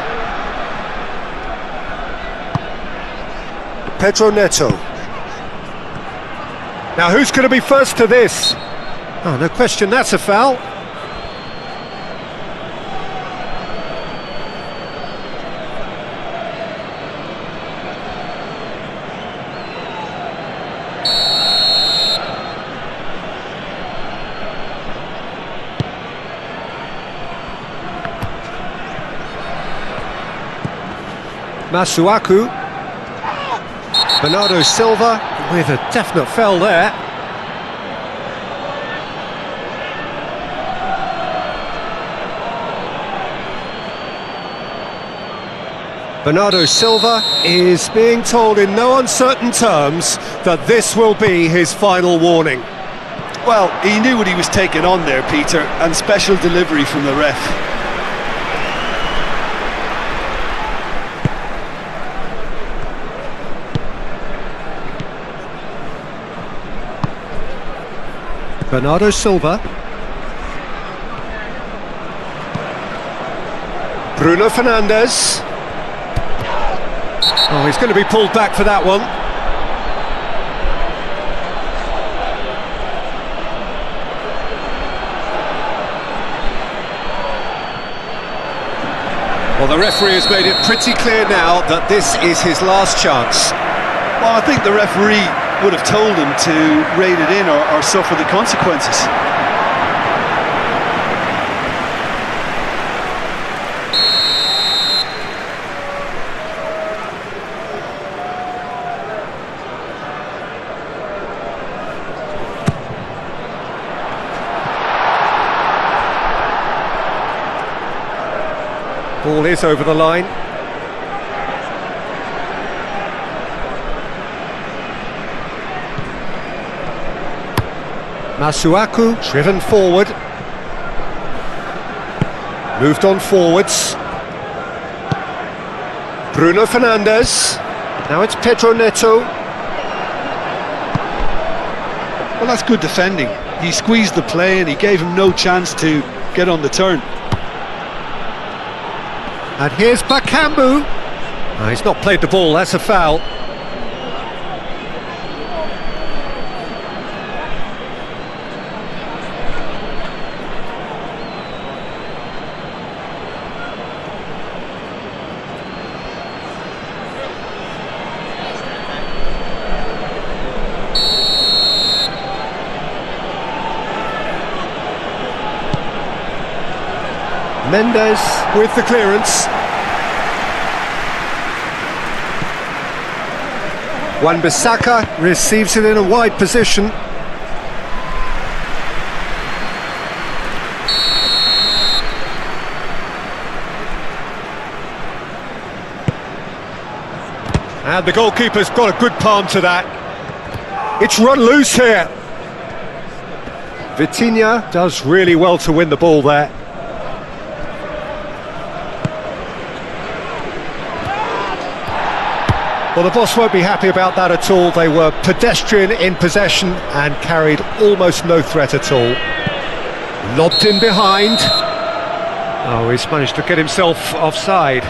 Pedro Neto. Now who's going to be first to this? Oh, no question, that's a foul. Masuaku. Bernardo Silva with a definite foul there. Bernardo Silva is being told in no uncertain terms that this will be his final warning. Well, he knew what he was taking on there, Peter, and special delivery from the ref. Bernardo Silva. Bruno Fernandes. Oh, he's going to be pulled back for that one. Well, the referee has made it pretty clear now that this is his last chance. Well, I think the referee would have told him to rate it in or suffer the consequences. Ball is over the line. Masuaku driven forward. Moved on forwards. Bruno Fernandes. Now it's Pedro Neto. Well, that's good defending. He squeezed the play and he gave him no chance to get on the turn. And here's Bakambu. Oh, he's not played the ball, that's a foul. Mendes with the clearance. Wan-Bissaka receives it in a wide position. And the goalkeeper's got a good palm to that. It's run loose here. Vitinha does really well to win the ball there. Well, the boss won't be happy about that at all. They were pedestrian in possession and carried almost no threat at all. Lobbed in behind. Oh, he's managed to get himself offside.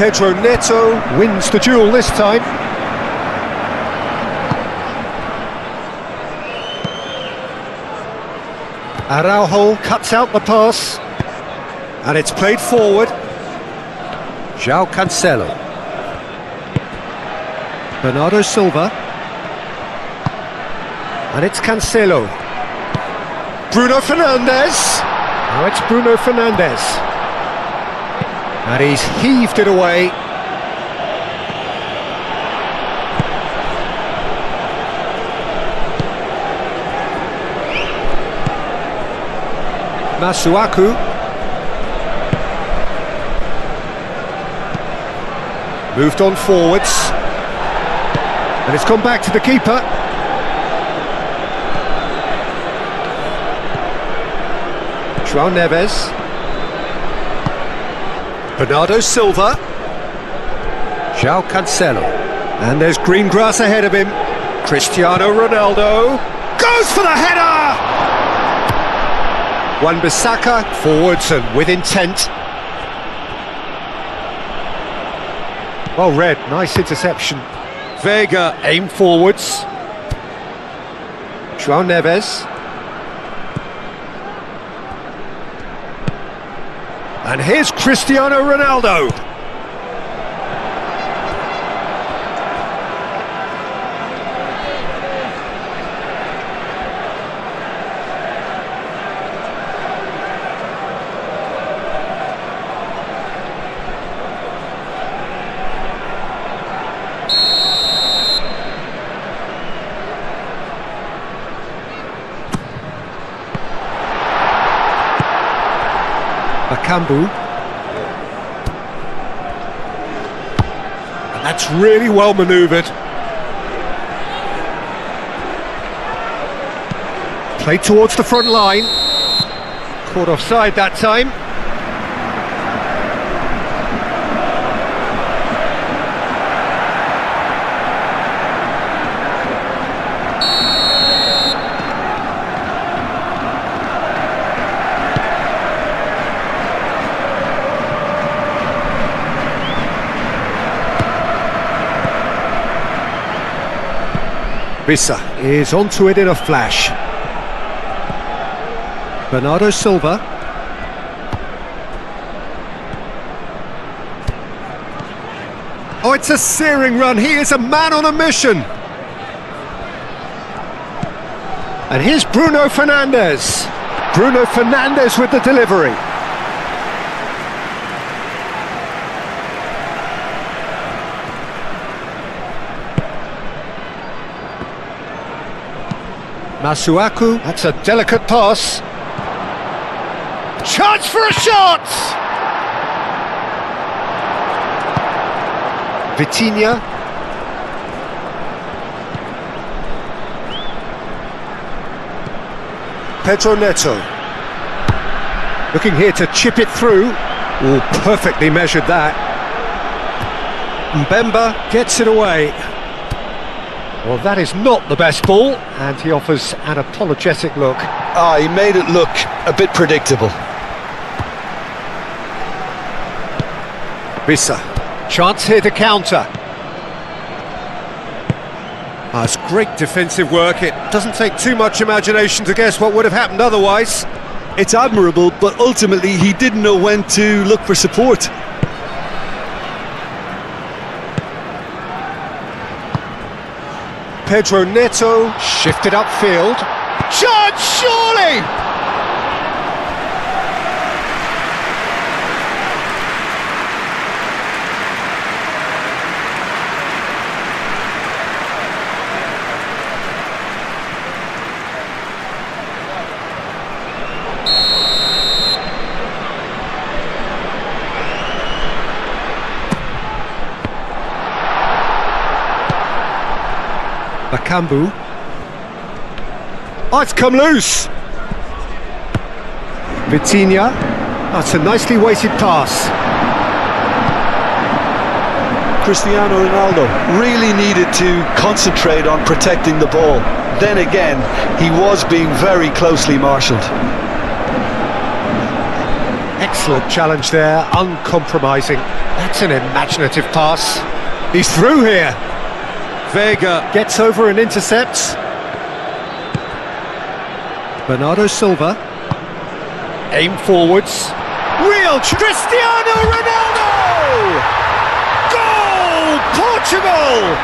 Pedro Neto wins the duel this time. Araujo cuts out the pass. And it's played forward. João Cancelo. Bernardo Silva. And it's Cancelo. Bruno Fernandes. Now it's Bruno Fernandes. And he's heaved it away. Masuaku. Moved on forwards. And it's gone back to the keeper. João Neves. Bernardo Silva. João Cancelo. And there's green grass ahead of him. Cristiano Ronaldo goes for the header! Wan-Bissaka forwards and with intent. Well read, nice interception. Vega aimed forwards. João Neves. And here's Cristiano Ronaldo. Bakambu. And that's really well manoeuvred. Played towards the front line. Caught offside that time. Vissa is onto it in a flash. Bernardo Silva. Oh, it's a searing run. He is a man on a mission. And here's Bruno Fernandes. Bruno Fernandes with the delivery. Masuaku, that's a delicate pass. Chance for a shot! Vitinha. Pedro Neto. Looking here to chip it through. Oh, perfectly measured that. Mbemba gets it away. Well, that is not the best ball, and he offers an apologetic look. He made it look a bit predictable. Vissa, chance here to counter. It's great defensive work. It doesn't take too much imagination to guess what would have happened otherwise. It's admirable, but ultimately he didn't know when to look for support. Pedro Neto shifted upfield. Chance, surely! Bakambu. Oh, it's come loose. Vitinha. That's a nicely weighted pass. Cristiano Ronaldo really needed to concentrate on protecting the ball. Then again, he was being very closely marshalled. Excellent challenge there, uncompromising. That's an imaginative pass. He's through here. Vega gets over and intercepts. Bernardo Silva. Aim forwards. Real Cristiano Ronaldo! Goal! Portugal!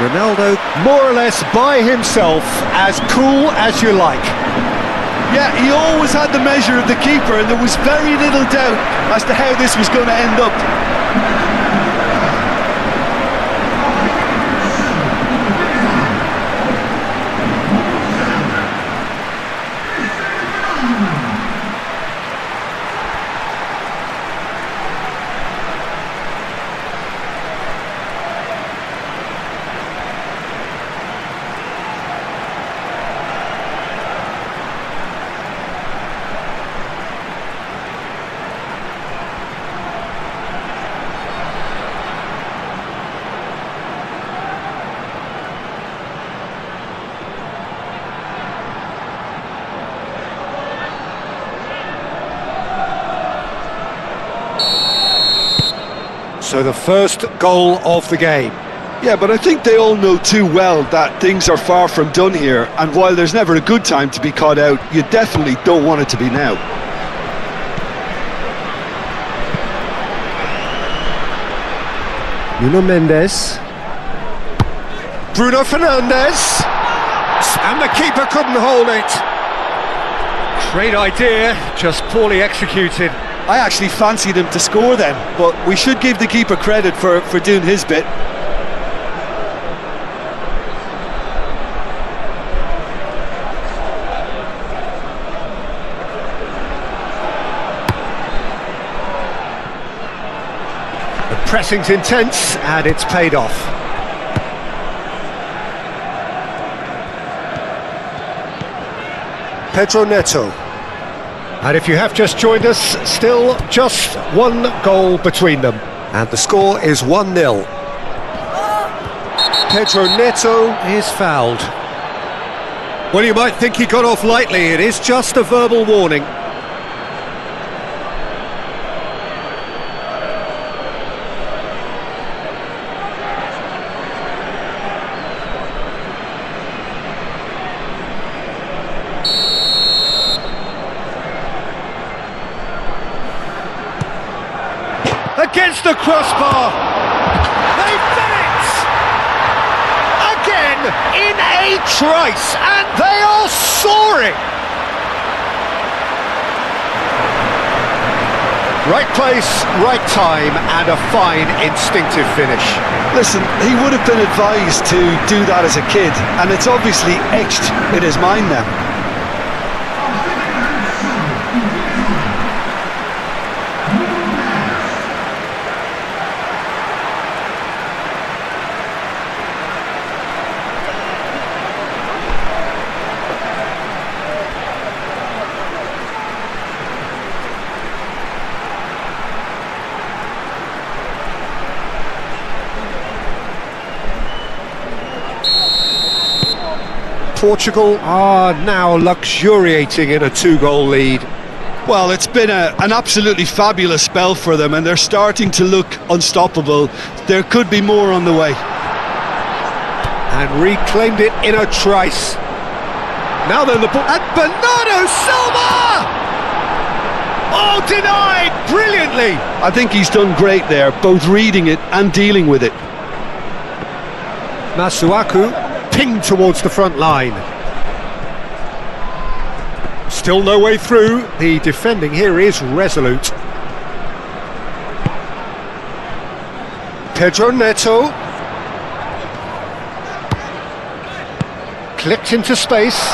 Ronaldo more or less by himself, as cool as you like. Yeah, he always had the measure of the keeper, and there was very little doubt as to how this was going to end up. So the first goal of the game. Yeah, but I think they all know too well that things are far from done here, and while there's never a good time to be caught out, you definitely don't want it to be now. Nuno Mendes. Bruno Fernandes. And the keeper couldn't hold it. Great idea, just poorly executed. I actually fancied him to score then, but we should give the keeper credit for doing his bit. The pressing's intense, and it's paid off. Pedro Neto. And if you have just joined us, still just one goal between them. And the score is 1-0. Pedro Neto is fouled. Well, you might think he got off lightly. It is just a verbal warning. Against the crossbar. They've done it! Again, in a trice, and they are soaring! Right place, right time, and a fine instinctive finish. Listen, he would have been advised to do that as a kid, and it's obviously etched in his mind now. Portugal are now luxuriating in a 2-goal lead. Well, it's been an absolutely fabulous spell for them, and they're starting to look unstoppable. There could be more on the way. And reclaimed it in a trice. Now then the ball, and Bernardo Silva! Oh, denied brilliantly! I think he's done great there, both reading it and dealing with it. Masuaku pinged towards the front line. Still no way through. The defending here is resolute. Pedro Neto. Clipped into space.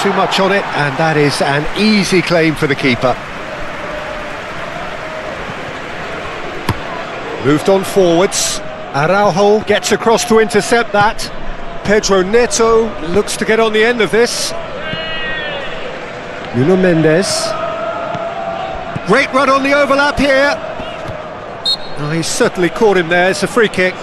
Too much on it, and that is an easy claim for the keeper. Moved on forwards. Araujo gets across to intercept that. Pedro Neto looks to get on the end of this. Nuno Mendes. Great run on the overlap here. Oh, he's certainly caught him there. It's a free kick.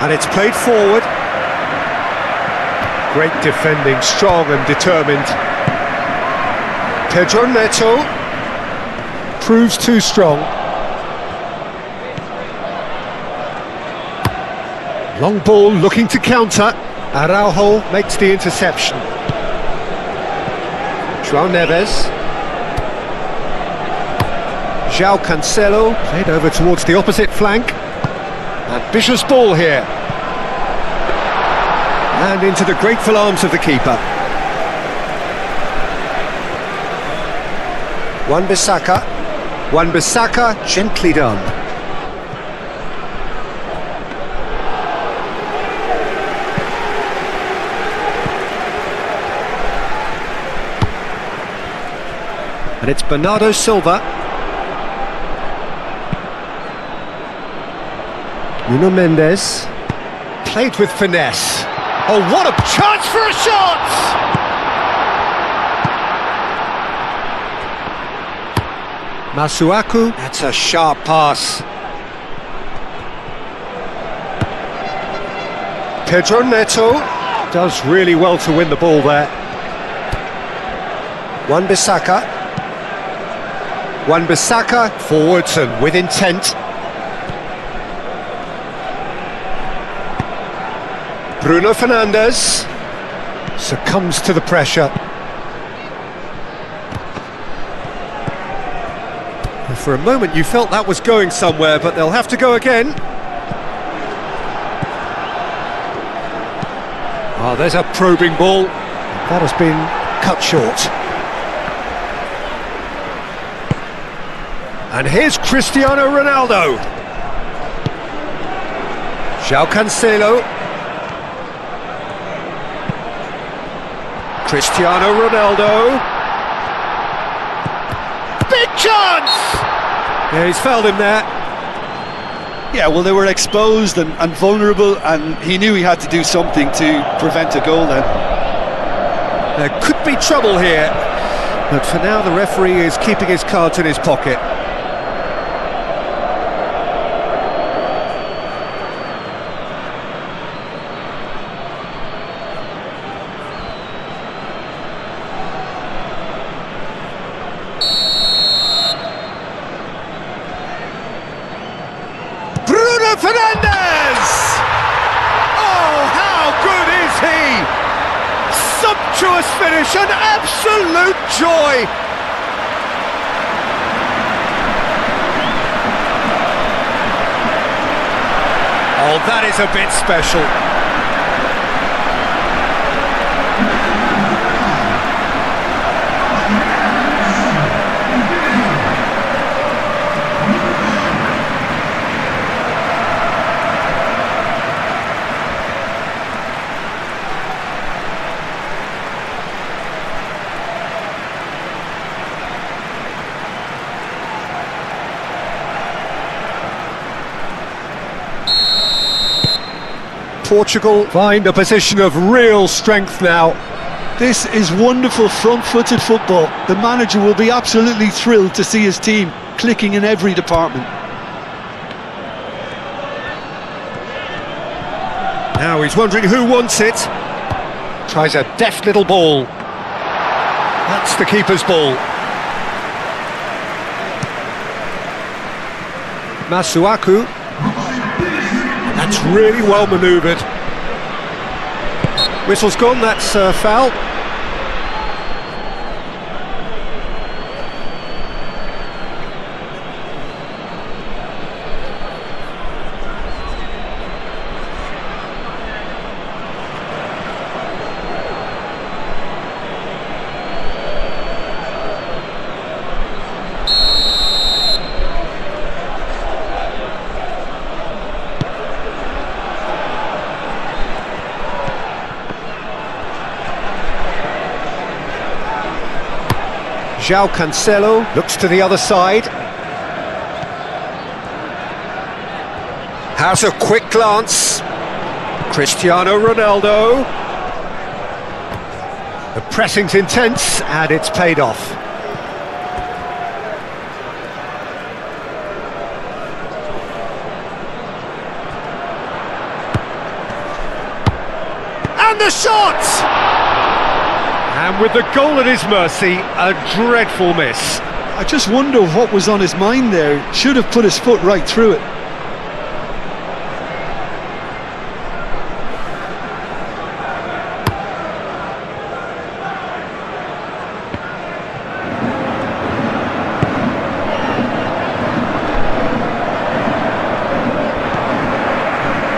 And it's played forward. Great defending, strong and determined. Pedro Neto proves too strong. Long ball looking to counter. Araujo makes the interception. João Neves. João Cancelo played over towards the opposite flank. Ambitious ball here. And into the grateful arms of the keeper. Wan-Bissaka. Wan-Bissaka, gently done. And it's Bernardo Silva. Nuno Mendes. Played with finesse. Oh, what a chance for a shot! Masuaku. That's a sharp pass. Pedro Neto does really well to win the ball there. Wan-Bissaka. Wan-Bissaka forwards and with intent. Bruno Fernandes succumbs to the pressure. For a moment you felt that was going somewhere, but they'll have to go again. Oh, there's a probing ball. That has been cut short. And here's Cristiano Ronaldo. João Cancelo. Cristiano Ronaldo. Big chance! Yeah, he's fouled him there. Yeah, well, they were exposed and vulnerable, and he knew he had to do something to prevent a goal then. There could be trouble here, but for now the referee is keeping his cards in his pocket. Fernandes! Oh, how good is he? Sumptuous finish, an absolute joy! Oh, that is a bit special. Portugal find a position of real strength now. This is wonderful front-footed football. The manager will be absolutely thrilled to see his team clicking in every department. Now he's wondering who wants it. Tries a deft little ball. That's the keeper's ball. Masuaku. That's really well manoeuvred. Whistle's gone, that's a foul. João Cancelo looks to the other side. Has a quick glance. Cristiano Ronaldo. The pressing's intense and it's paid off. And the shot! And with the goal at his mercy, a dreadful miss. I just wonder what was on his mind there. Should have put his foot right through it.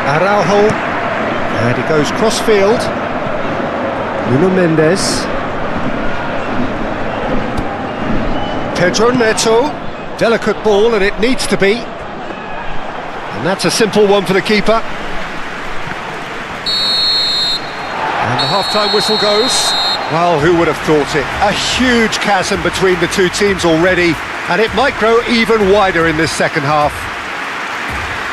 Araujo, and he goes cross-field. Nuno Mendes. Pedro Neto. Delicate ball, and it needs to be. And that's a simple one for the keeper. And the half-time whistle goes. Well, who would have thought it? A huge chasm between the two teams already, and it might grow even wider in this second half.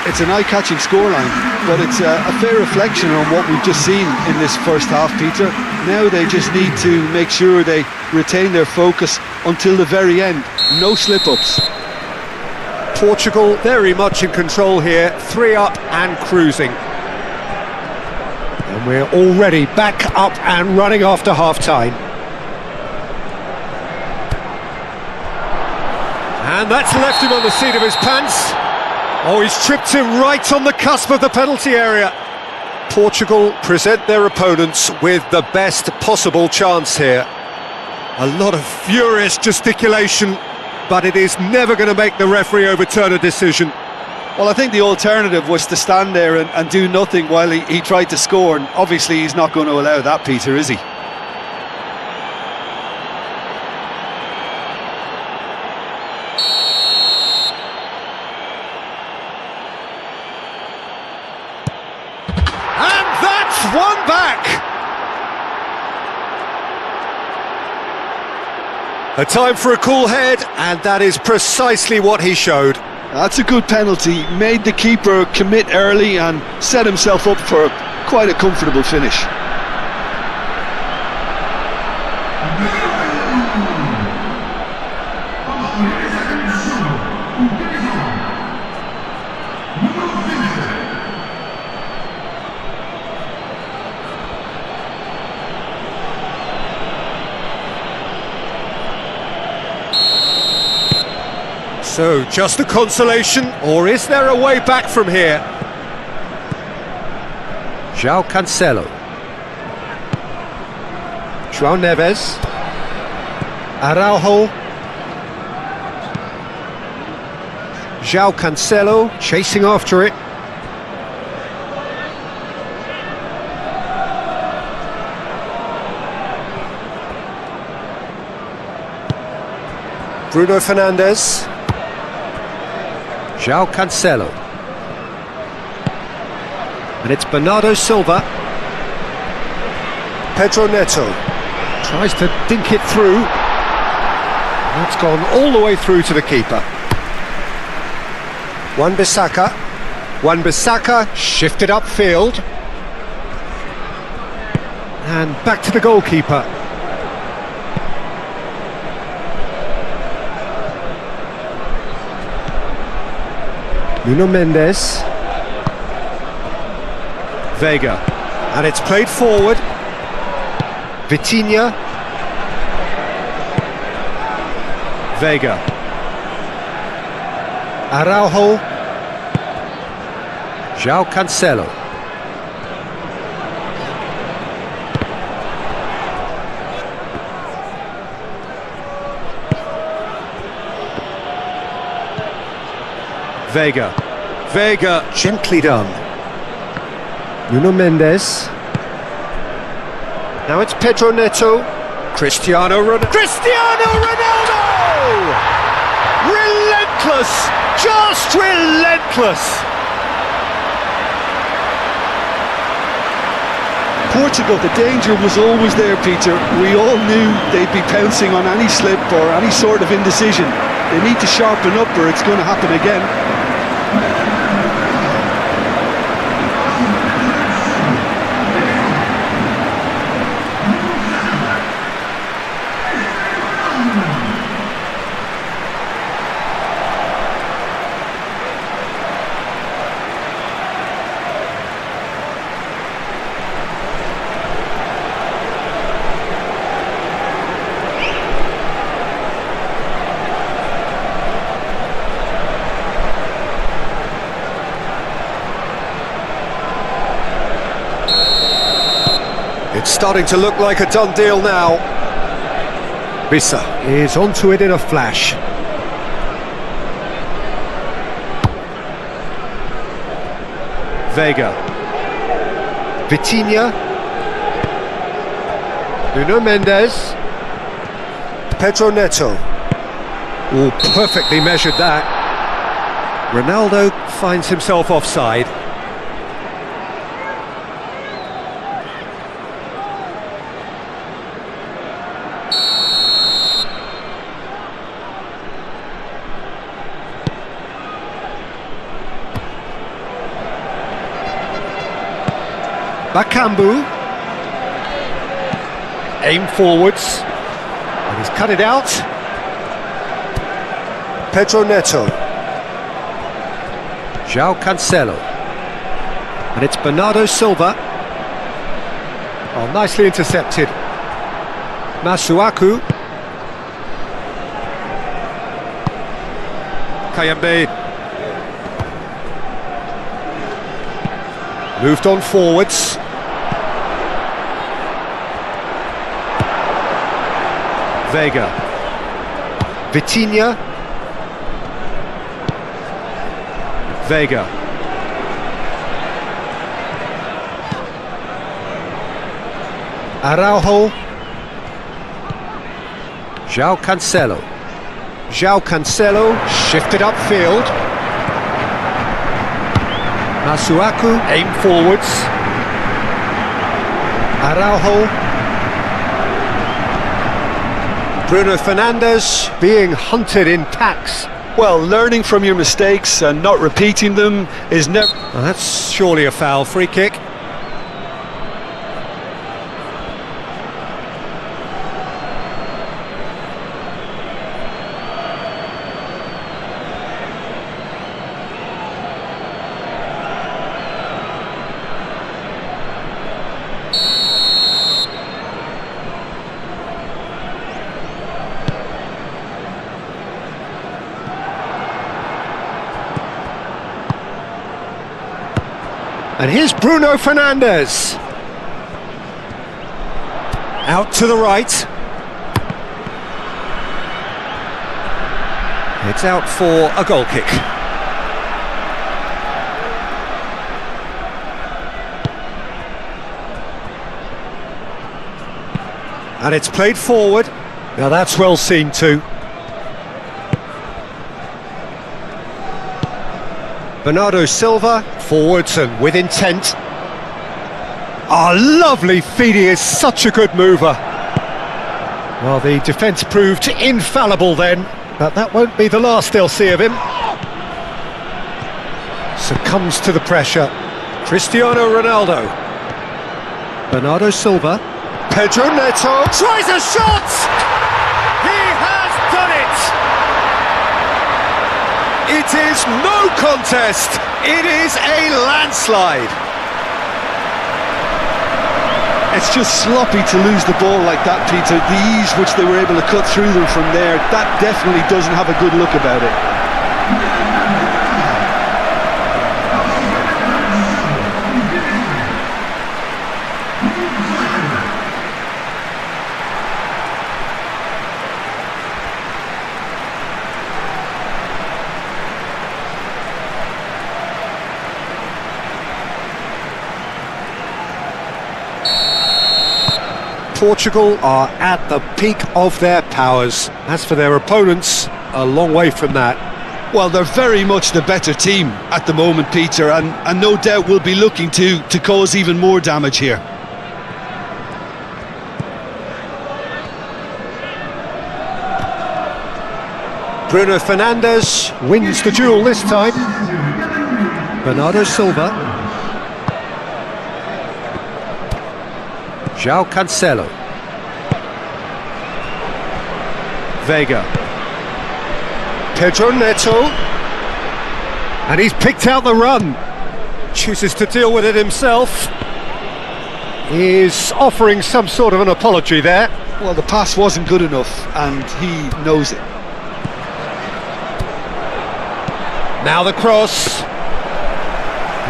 It's an eye-catching scoreline, but it's a fair reflection on what we've just seen in this first half, Peter. Now they just need to make sure they retain their focus until the very end. No slip-ups. Portugal very much in control here, 3 up and cruising. And we're already back up and running after half-time. And that's left him on the seat of his pants. Oh, he's tripped him right on the cusp of the penalty area. Portugal present their opponents with the best possible chance here. A lot of furious gesticulation, but it is never going to make the referee overturn a decision. Well, I think the alternative was to stand there and do nothing while he tried to score, and obviously he's not going to allow that, Peter, is he? And that's one back! A time for a cool head, and that is precisely what he showed. That's a good penalty, made the keeper commit early and set himself up for quite a comfortable finish. So, just a consolation, or is there a way back from here? João Cancelo. João Neves. Araujo. João Cancelo chasing after it. Bruno Fernandes. João Cancelo. And it's Bernardo Silva. Pedro Neto tries to dink it through. That's gone all the way through to the keeper. Wan-Bissaka. Wan-Bissaka shifted upfield. And back to the goalkeeper. Nuno Mendes. Vega. And it's played forward. Vitinha. Vega. Araujo. João Cancelo. Vega. Vega, gently done. Nuno Mendes. Now it's Pedro Neto. Cristiano Ronaldo. Cristiano Ronaldo! Relentless! Just relentless! Portugal, the danger was always there, Peter. We all knew they'd be pouncing on any slip or any sort of indecision. They need to sharpen up or it's going to happen again. It's starting to look like a done deal now. Bisa is onto it in a flash. Vega. Vitinha. Nuno Mendes. Pedro Neto. Oh, perfectly measured that. Ronaldo finds himself offside. Bakambu. Aim forwards. And he's cut it out. Pedro Neto. João Cancelo. And it's Bernardo Silva. Oh, nicely intercepted. Masuaku. Kayembe. Moved on forwards. Vega. Vitinha. Vega. Araujo. João Cancelo. João Cancelo shifted upfield. Masuaku aimed forwards. Araujo. Bruno Fernandes being hunted in packs. Well, learning from your mistakes and not repeating them is never... Well, that's surely a foul. Free kick. And here's Bruno Fernandes. Out to the right. It's out for a goal kick. And it's played forward. Now that's well seen too. Bernardo Silva, forwards and with intent. Oh, lovely feed, he is such a good mover. Well, the defence proved infallible then, but that won't be the last they'll see of him. Succumbs to the pressure. Cristiano Ronaldo. Bernardo Silva. Pedro Neto tries a shot! He has done it! It is no contest, it is a landslide. It's just sloppy to lose the ball like that, Peter. The ease which they were able to cut through them from there, that definitely doesn't have a good look about it. Portugal are at the peak of their powers. As for their opponents, a long way from that. Well, they're very much the better team at the moment, Peter, and no doubt will be looking to cause even more damage here. Bruno Fernandes wins the duel this time. Bernardo Silva. João Cancelo. Vega. Pedro Neto. And he's picked out the run. Chooses to deal with it himself. He's offering some sort of an apology there. Well, the pass wasn't good enough, and he knows it. Now the cross.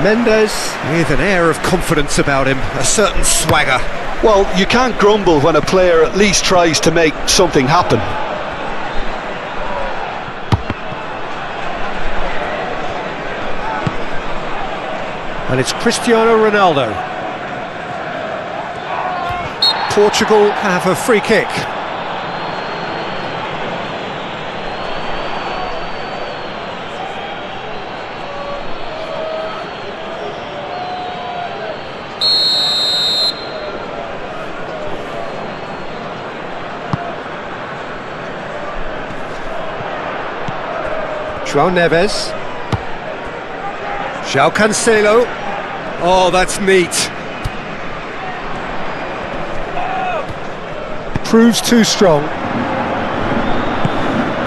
Mendes with an air of confidence about him, a certain swagger. Well, you can't grumble when a player at least tries to make something happen. And it's Cristiano Ronaldo. Portugal have a free kick. João Neves. João Cancelo. Oh, that's neat. Proves too strong.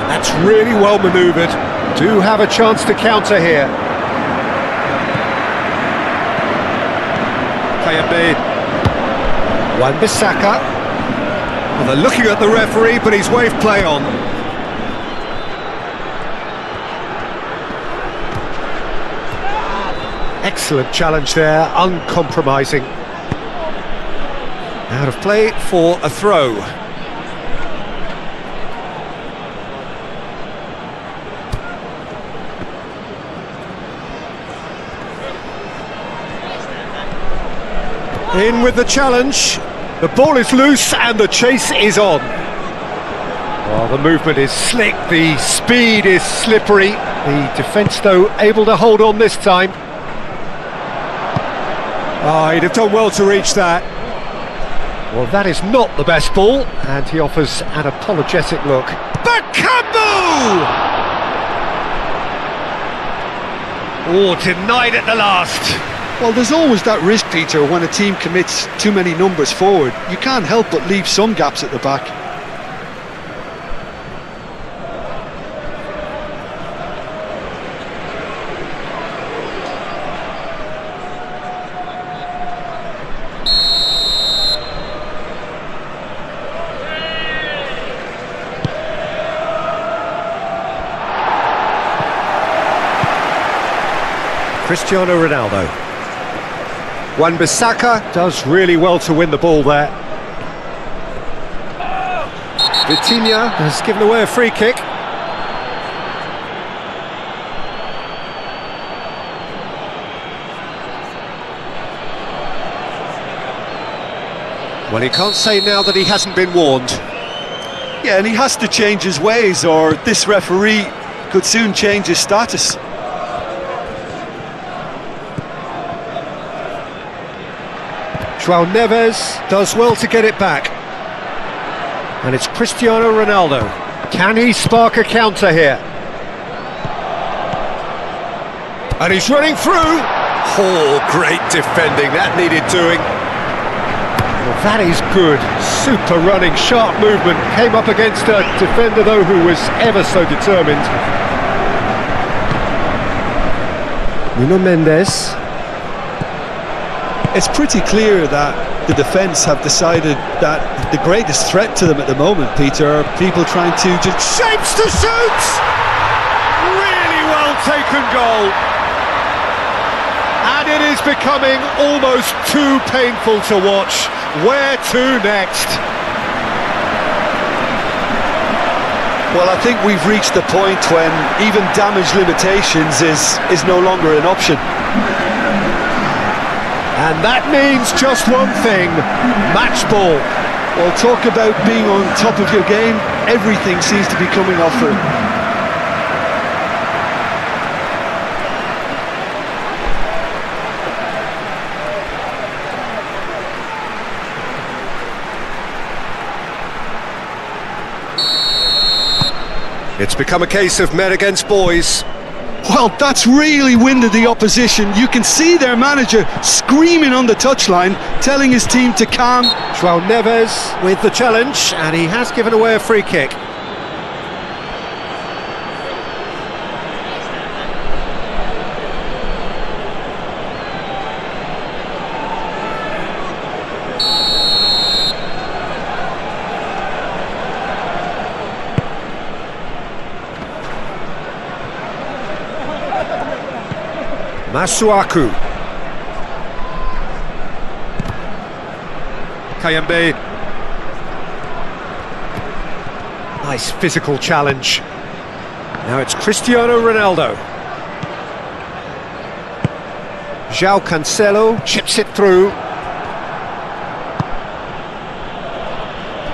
That's really well manoeuvred. Do have a chance to counter here. Kayambe. Wan-Bissaka. Well, they're looking at the referee, but he's waved play on. Excellent challenge there, uncompromising. Out of play for a throw. In with the challenge. The ball is loose and the chase is on. Well, the movement is slick, the speed is slippery. The defence, though, able to hold on this time. Oh, he'd have done well to reach that. Well, that is not the best ball, and he offers an apologetic look. Bakambu! Oh, denied at the last. Well, there's always that risk, Peter, when a team commits too many numbers forward. You can't help but leave some gaps at the back. Cristiano Ronaldo. Wan-Bissaka does really well to win the ball there. Vitinha has given away a free kick. Well, he can't say now that he hasn't been warned. Yeah, and he has to change his ways, or this referee could soon change his status. João Neves does well to get it back. And it's Cristiano Ronaldo. Can he spark a counter here? And he's running through. Oh, great defending. That needed doing. Well, that is good. Super running, sharp movement. Came up against a defender, though, who was ever so determined. Nuno Mendes. It's pretty clear that the defence have decided that the greatest threat to them at the moment, Peter, are people trying to just... Shapes to shoot! Really well taken goal. And it is becoming almost too painful to watch. Where to next? Well, I think we've reached the point when even damage limitations is no longer an option. And that means just one thing, match ball. Well, talk about being on top of your game, everything seems to be coming off for him. It's become a case of men against boys. Well, that's really winded the opposition. You can see their manager screaming on the touchline, telling his team to calm. João Neves with the challenge, and he has given away a free kick. Masuaku. Kayembe. Nice physical challenge. Now it's Cristiano Ronaldo. João Cancelo chips it through.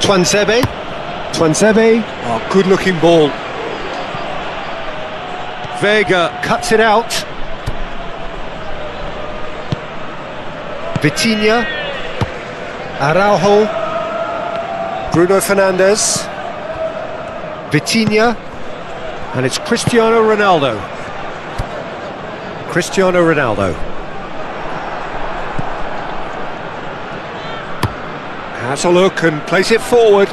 Tuanzebe. Oh, good looking ball. Vega cuts it out. Vitinha, Araujo, Bruno Fernandes, Vitinha, and it's Cristiano Ronaldo. Has a look and plays it forward.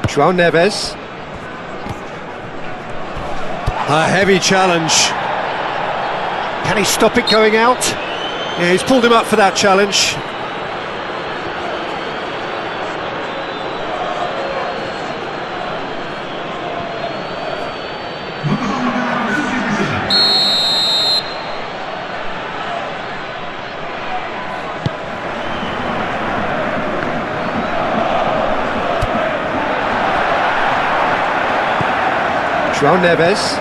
João Neves. A heavy challenge. Can he stop it going out? Yeah, he's pulled him up for that challenge. João Neves.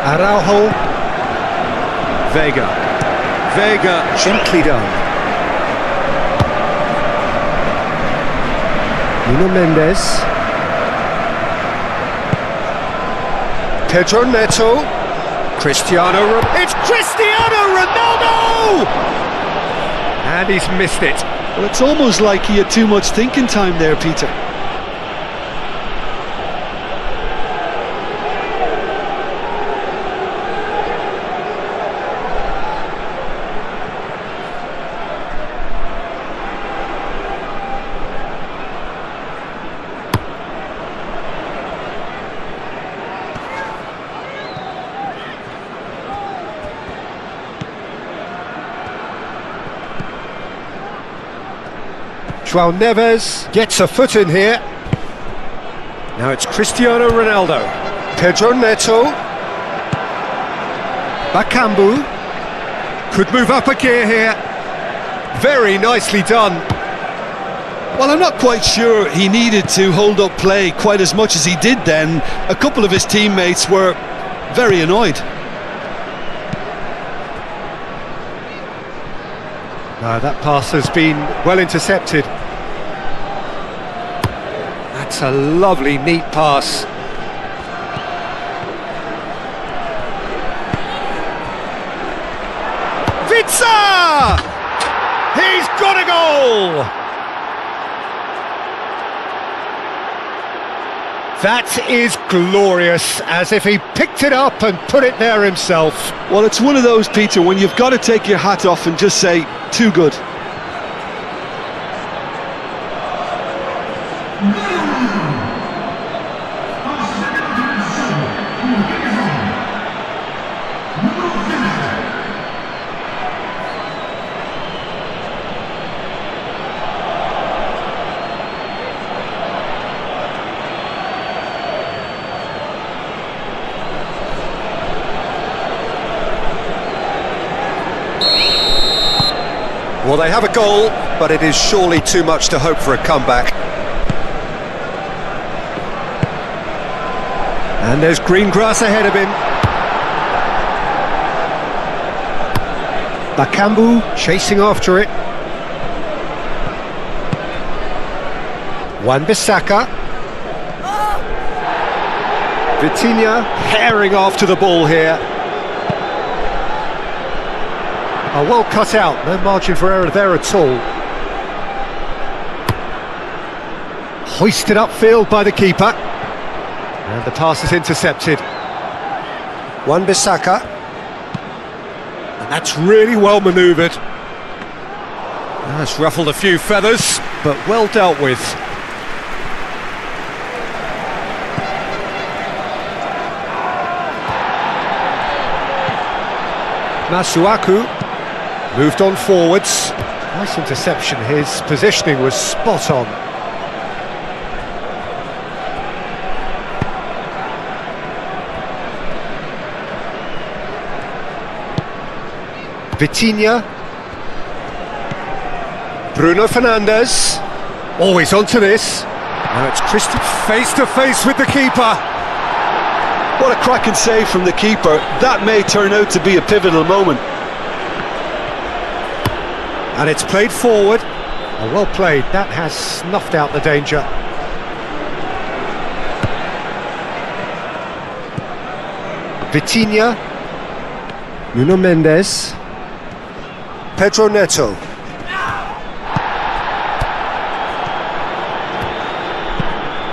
Araujo. Vega. Vega, gently done. Nuno Mendes. Pedro Neto. It's Cristiano Ronaldo! And he's missed it. Well, it's almost like he had too much thinking time there, Peter. João Neves gets a foot in here. Now it's Cristiano Ronaldo. Pedro Neto. Bakambu. Could move up a gear here. Very nicely done. Well, I'm not quite sure he needed to hold up play quite as much as he did then. A couple of his teammates were very annoyed. That pass has been well intercepted. That's a lovely, neat pass. Vitsa! He's got a goal! That is glorious, as if he picked it up and put it there himself. Well, it's one of those, Peter, when you've got to take your hat off and just say, too good. Well, they have a goal, but it is surely too much to hope for a comeback. And there's green grass ahead of him. Bakambu chasing after it. Wan-Bissaka. Vitinha herring after the ball here. Oh, well cut out, no margin for error there at all. Hoisted upfield by the keeper. And the pass is intercepted. Wan-Bissaka. And that's really well manoeuvred. That's ruffled a few feathers, but well dealt with. Masuaku. Moved on forwards. Nice interception. His positioning was spot on. Vitinha. Bruno Fernandes. Always onto this. Now it's Christian face to face with the keeper. What a cracking save from the keeper. That may turn out to be a pivotal moment. And it's played forward. Oh, well played. That has snuffed out the danger. Vitinha. Nuno Mendes. Pedro Neto.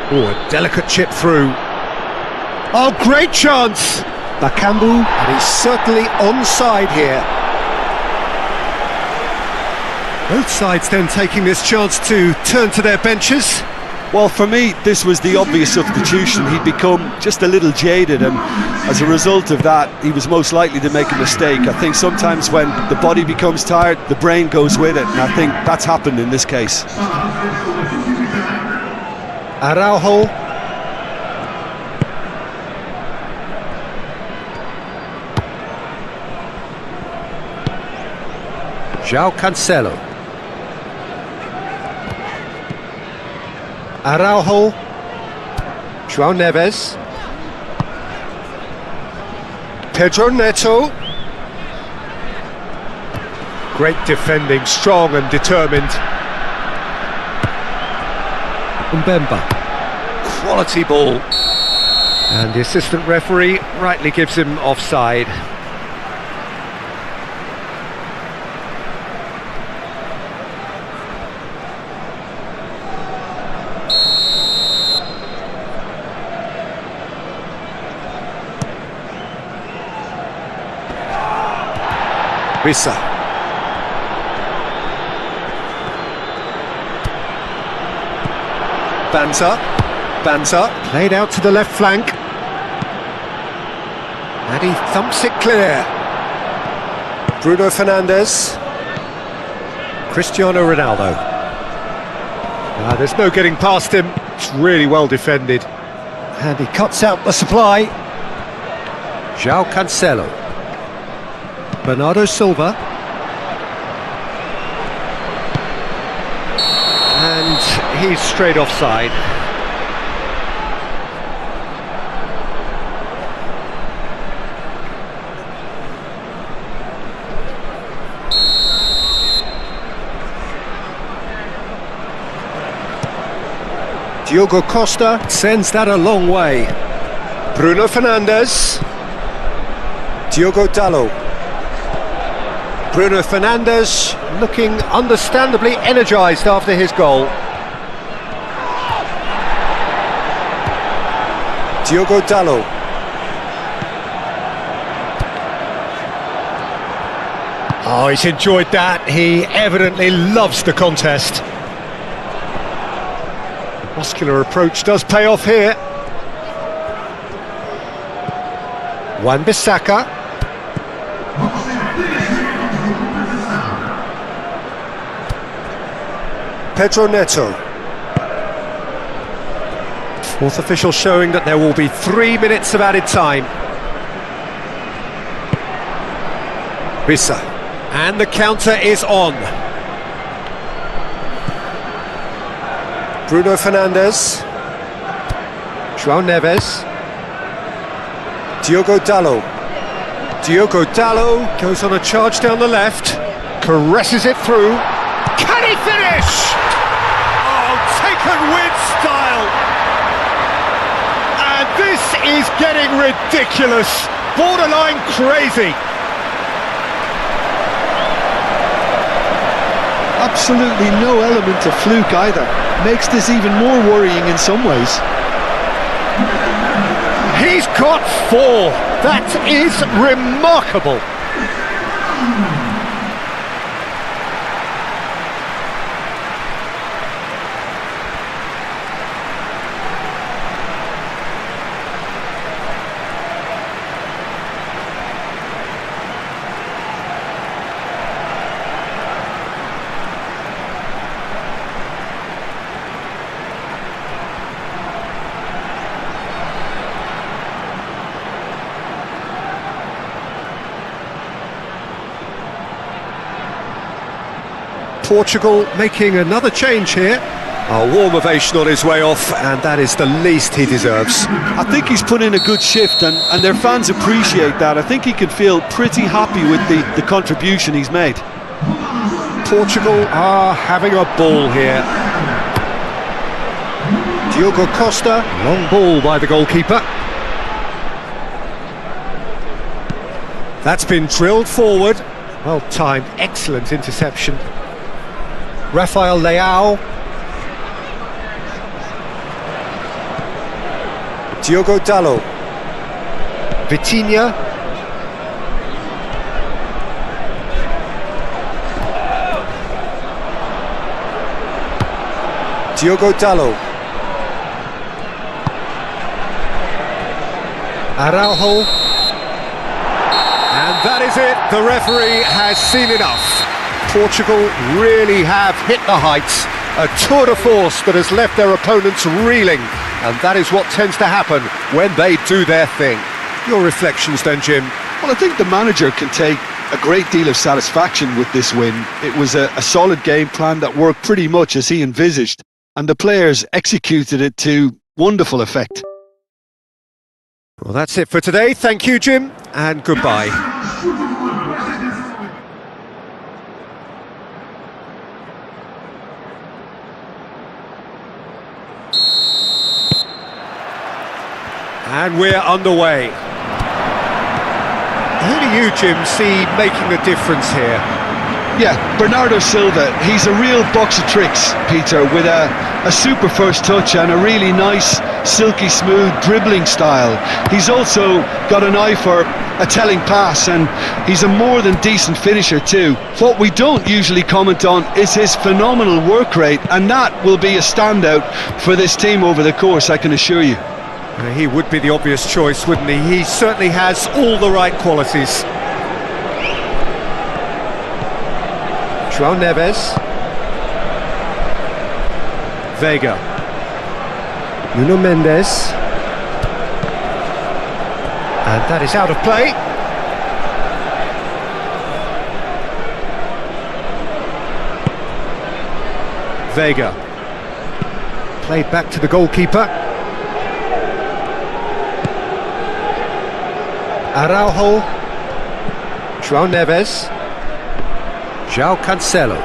Oh, a delicate chip through. Oh, great chance! Bakambu, and he's certainly onside here. Both sides then taking this chance to turn to their benches. Well, for me, this was the obvious substitution. He'd become just a little jaded, and as a result of that, he was most likely to make a mistake. I think sometimes when the body becomes tired, the brain goes with it, and I think that's happened in this case. Araujo. João Cancelo. Araujo. João Neves. Pedro Neto. Great defending, strong and determined. Mbemba. Quality ball. And the assistant referee rightly gives him offside. Risa. Banza, played out to the left flank. And he thumps it clear. Bruno Fernandes. Cristiano Ronaldo. There's no getting past him. It's really well defended. And he cuts out the supply. João Cancelo. Bernardo Silva. And he's straight offside. Diogo Costa sends that a long way. Bruno Fernandes. Diogo Dalot. Bruno Fernandes looking understandably energised after his goal. Diogo Dalot. Oh, he's enjoyed that. He evidently loves the contest. Muscular approach does pay off here. Wan-Bissaka. Pedro Neto. Fourth official showing that there will be 3 minutes of added time. Risa. And the counter is on. Bruno Fernandes. João Neves. Diogo Dalot. Diogo Dalot goes on a charge down the left. Caresses it through. Can he finish? Oh, taken with style. And this is getting ridiculous. Borderline crazy. Absolutely no element of fluke either. Makes this even more worrying in some ways. He's got 4. That is remarkable. Portugal making another change here. A warm ovation on his way off, and that is the least he deserves. I think he's put in a good shift, and their fans appreciate that. I think he can feel pretty happy with the contribution he's made. Portugal are having a ball here. Diogo Costa, long ball by the goalkeeper. That's been drilled forward. Well timed, excellent interception. Rafael Leao. Diogo Dalot. Vitinha. Diogo Dalot. Araujo. And that is it. The referee has seen enough. Portugal really have hit the heights. A tour de force that has left their opponents reeling. And that is what tends to happen when they do their thing. Your reflections then, Jim? Well, I think the manager can take a great deal of satisfaction with this win. It was a solid game plan that worked pretty much as he envisaged, and the players executed it to wonderful effect. Well, that's it for today. Thank you, Jim, and goodbye. And we're underway. Who do you, Jim, see making the difference here? Yeah, Bernardo Silva, he's a real box of tricks, Peter, with a super first touch and a really nice, silky smooth dribbling style. He's also got an eye for a telling pass, and he's a more than decent finisher too. What we don't usually comment on is his phenomenal work rate, and that will be a standout for this team over the course, I can assure you. He would be the obvious choice, wouldn't he? He certainly has all the right qualities. João Neves. Vega. Nuno Mendes. And that is out of play. Vega. Played back to the goalkeeper. Araujo. João Neves. João Cancelo.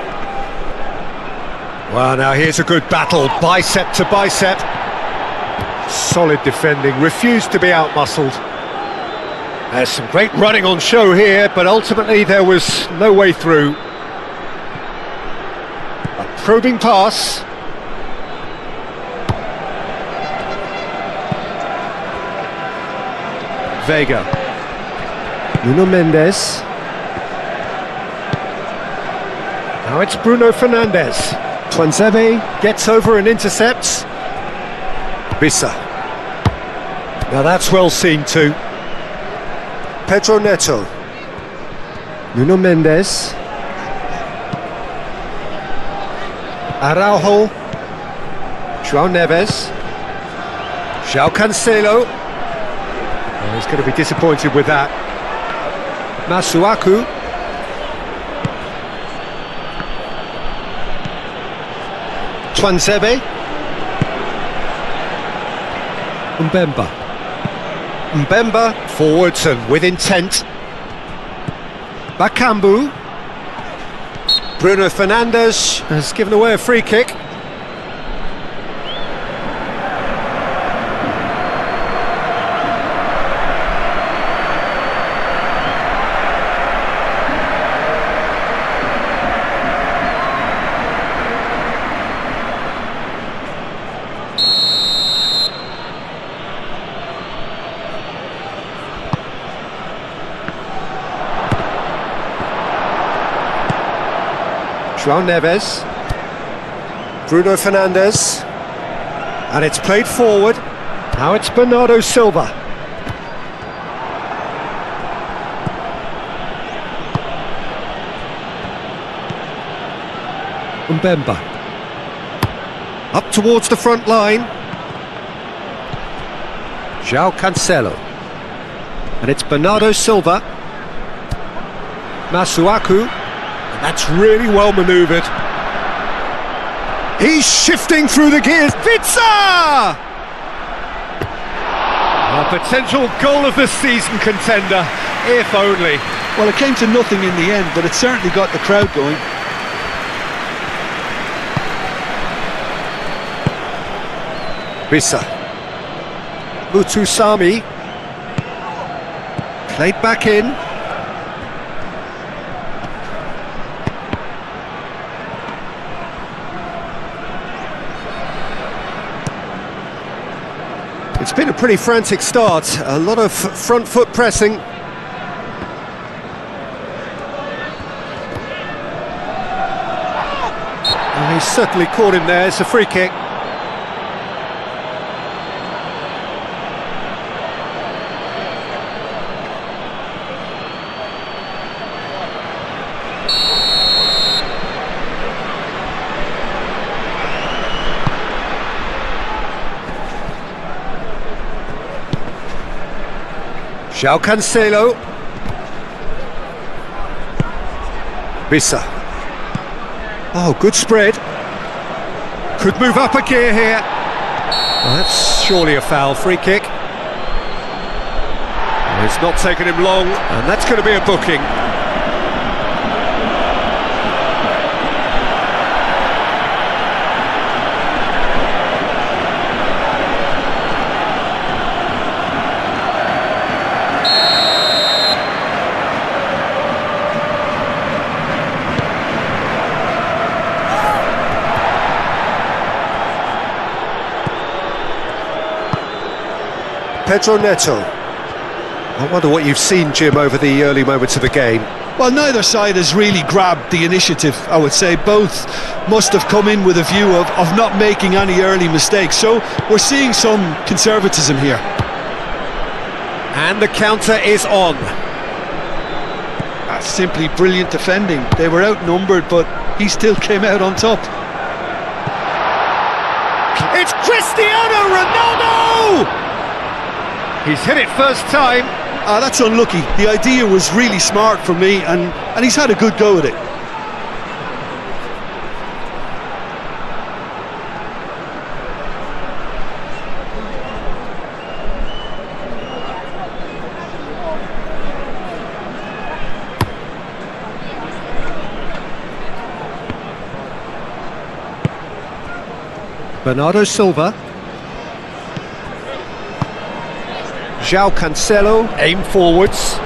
Well, now here's a good battle, bicep to bicep. Solid defending, refused to be outmuscled. There's some great running on show here, but ultimately there was no way through. A probing pass. Vega. Nuno Mendes. Now it's Bruno Fernandes. Tuanzebe gets over and intercepts. Bisa. Now that's well seen too. Pedro Neto. Nuno Mendes. Araujo. João Neves. João Cancelo. Oh, he's going to be disappointed with that. Masuaku. Tuanzebe. Mbemba forwards and with intent. Bakambu. Bruno Fernandes has given away a free kick. João Neves, Bruno Fernandes, and it's played forward. Now it's Bernardo Silva. Mbemba. Up towards the front line. João Cancelo. And it's Bernardo Silva. Masuaku. That's really well manoeuvred. He's shifting through the gears. Vitsa! A potential goal of the season contender, if only. Well, it came to nothing in the end, but it certainly got the crowd going. Bisa. Mutusami. Played back in. It's been a pretty frantic start, a lot of front foot pressing. And he's certainly caught him there, it's a free kick. João Cancelo. Bisa. Oh, good spread. Could move up a gear here. Well, that's surely a foul. Free kick. It's not taken him long, and that's going to be a booking. Pedro Neto. I wonder what you've seen, Jim, over the early moments of the game. Well, neither side has really grabbed the initiative, I would say. Both must have come in with a view of not making any early mistakes. So we're seeing some conservatism here. And the counter is on. That's simply brilliant defending. They were outnumbered, but he still came out on top. It's Cristiano Ronaldo! He's hit it first time. That's unlucky. The idea was really smart for me, and he's had a good go at it. Bernardo Silva. João Cancelo, aim forwards.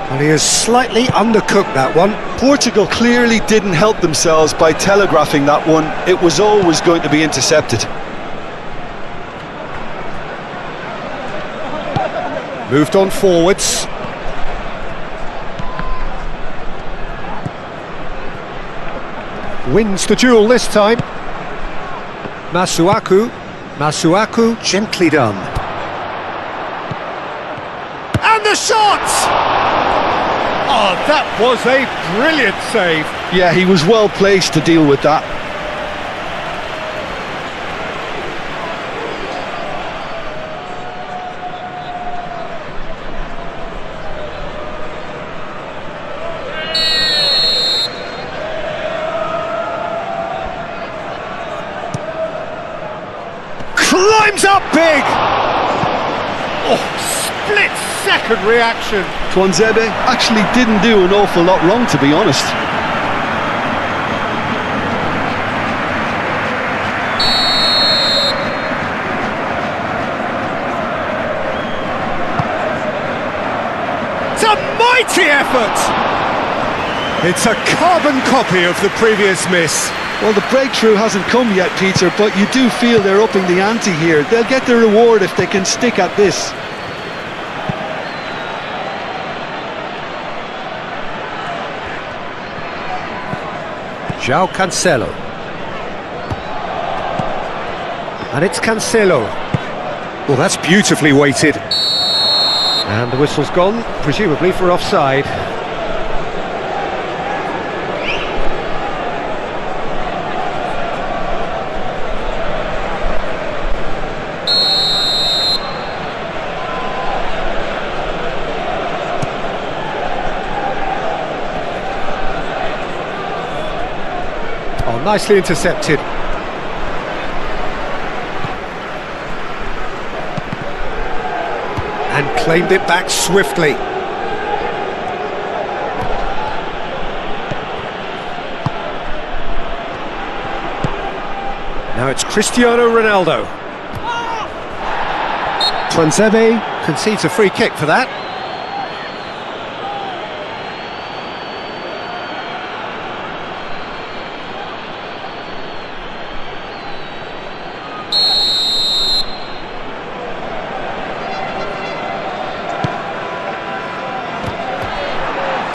And he has slightly undercooked that one. Portugal clearly didn't help themselves by telegraphing that one. It was always going to be intercepted. Moved on forwards. Wins the duel this time. Masuaku, gently done. And the shot! Oh, that was a brilliant save. Yeah, he was well placed to deal with that. Climbs up big! Oh, split-second reaction. Tuanzebe actually didn't do an awful lot wrong, to be honest. It's a mighty effort! It's a carbon copy of the previous miss. Well, the breakthrough hasn't come yet, Peter, but you do feel they're upping the ante here. They'll get their reward if they can stick at this. João Cancelo. And it's Cancelo. Well, that's beautifully weighted. And the whistle's gone, presumably for offside. Oh, nicely intercepted. And claimed it back swiftly. Now it's Cristiano Ronaldo. Tuanzebe concedes a free kick for that.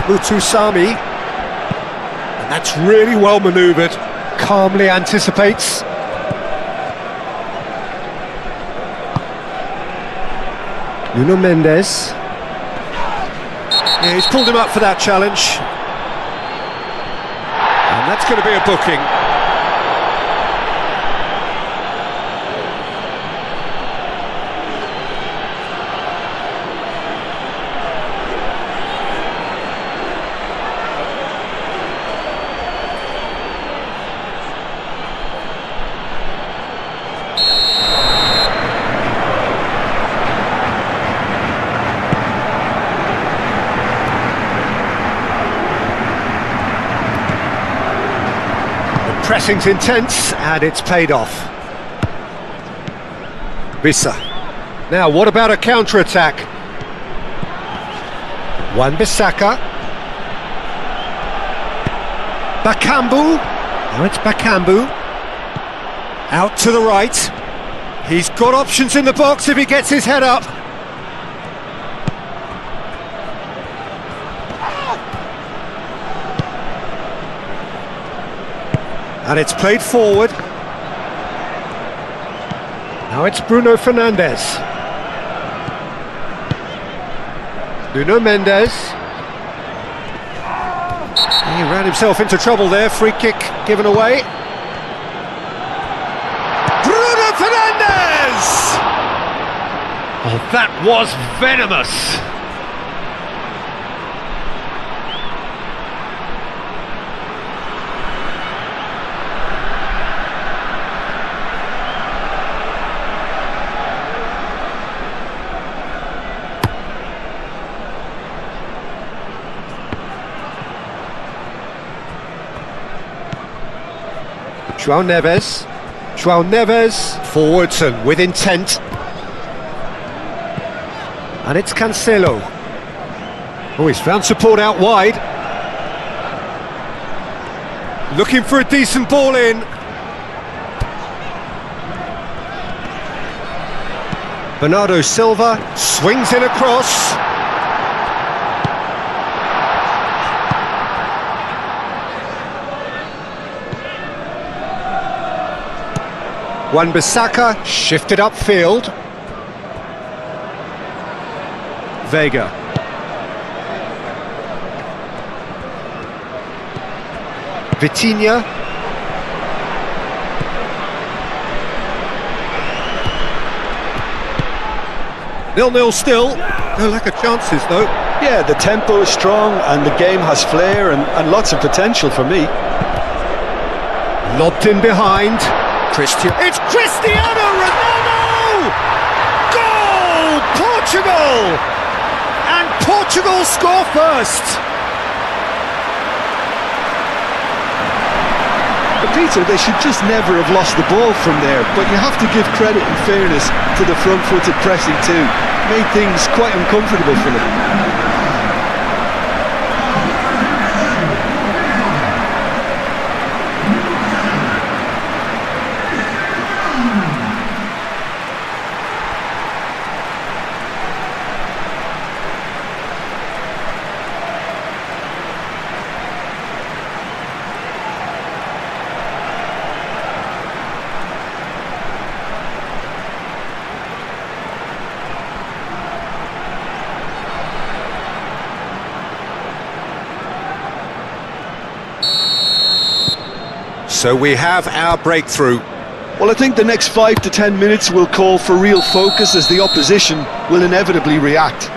Mutusami, and that's really well manoeuvred, calmly anticipates. Nuno Mendes. Yeah, he's pulled him up for that challenge. And that's going to be a booking. Pressing's intense, and it's paid off. Vissa. Now, what about a counter-attack? Wan-Bissaka. Bakambu. Now it's Bakambu. Out to the right. He's got options in the box if he gets his head up. And it's played forward. Now it's Bruno Fernandes. Nuno Mendes. He ran himself into trouble there, free kick given away. Bruno Fernandes! Oh, that was venomous! João Neves, forwards and with intent. And it's Cancelo. Oh, he's found support out wide. Looking for a decent ball in. Bernardo Silva swings in across. Wan-Bissaka shifted upfield. Vega. Vitinha. Nil-nil still. No lack of chances though. Yeah, the tempo is strong and the game has flair and lots of potential for me. Lobbed in behind. It's Cristiano Ronaldo! Goal! Portugal! And Portugal score first! But Peter, they should just never have lost the ball from there, but you have to give credit and fairness to the front-footed pressing too. Made things quite uncomfortable for them. So we have our breakthrough. Well, I think the next 5 to 10 minutes will call for real focus as the opposition will inevitably react.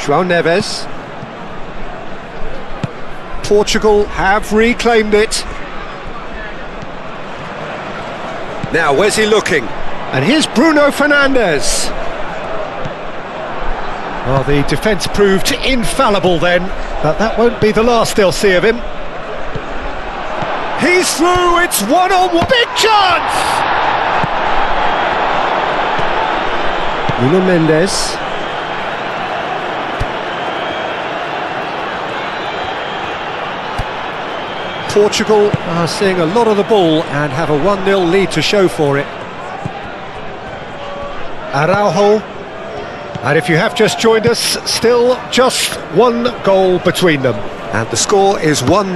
João Neves. Portugal have reclaimed it. Now, where's he looking? And here's Bruno Fernandes. Well, the defence proved infallible then, but that won't be the last they'll see of him. He's through, it's one-on-one. Big chance! Nuno Mendes. Portugal are seeing a lot of the ball and have a 1-0 lead to show for it. Araujo. And if you have just joined us, still just one goal between them. And the score is 1-0.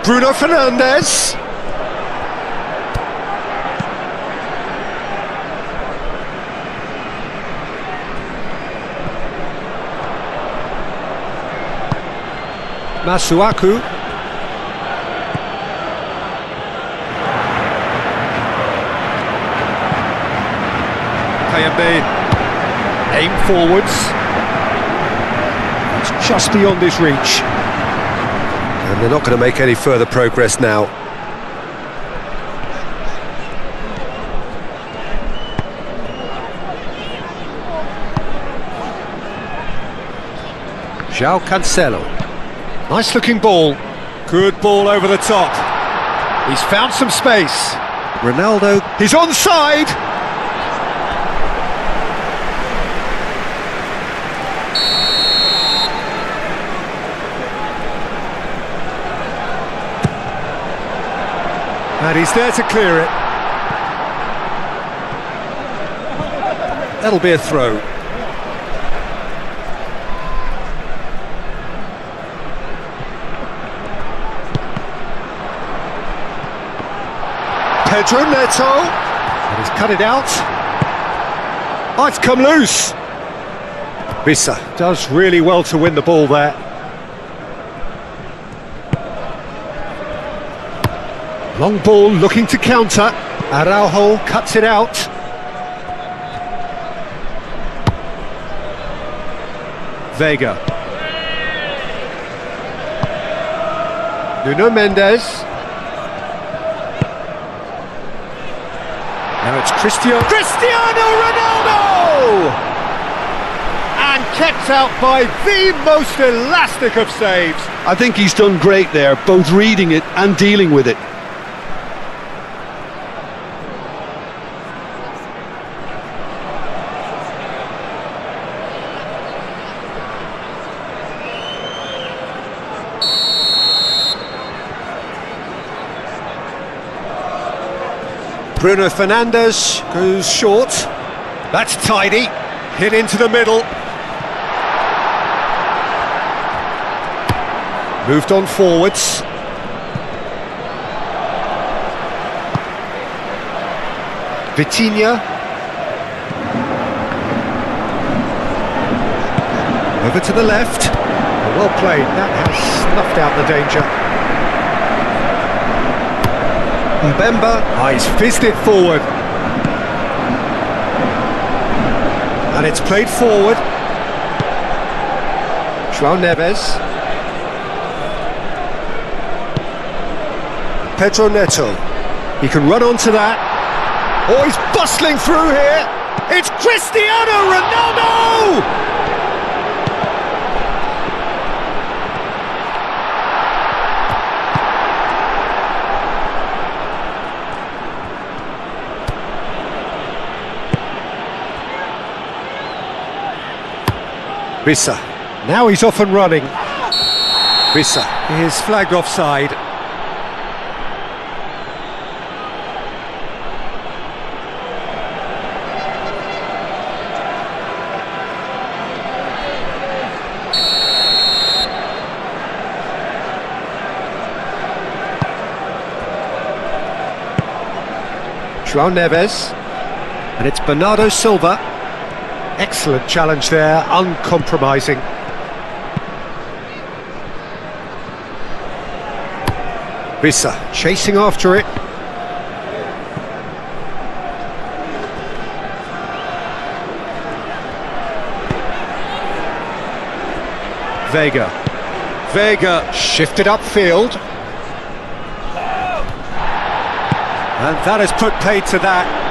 Bruno Fernandes. Masuaku. Kayembe aim forwards. It's just beyond his reach. And they're not going to make any further progress now. João Cancelo. Nice looking ball. Good ball over the top. He's found some space. Ronaldo, he's onside! And he's there to clear it. That'll be a throw. Pedro Neto, and he's cut it out. Oh, it's come loose. Vissa does really well to win the ball there. Long ball looking to counter. Araujo cuts it out. Vega. Nuno Mendes. Now it's Cristiano Ronaldo! And kept out by the most elastic of saves. I think he's done great there, both reading it and dealing with it. Bruno Fernandes goes short. That's tidy. Hit into the middle. Moved on forwards. Vitinha. Over to the left. Well played. That has snuffed out the danger. Mbemba, he's fizzed it forward. And it's played forward. João Neves. Pedro Neto. He can run onto that. Oh, he's bustling through here. It's Cristiano Ronaldo! Vissa, now he's off and running. Vissa is flagged offside. João Neves, and it's Bernardo Silva. Excellent challenge there, uncompromising. Vissa chasing after it. Vega shifted upfield. And that has put paid to that.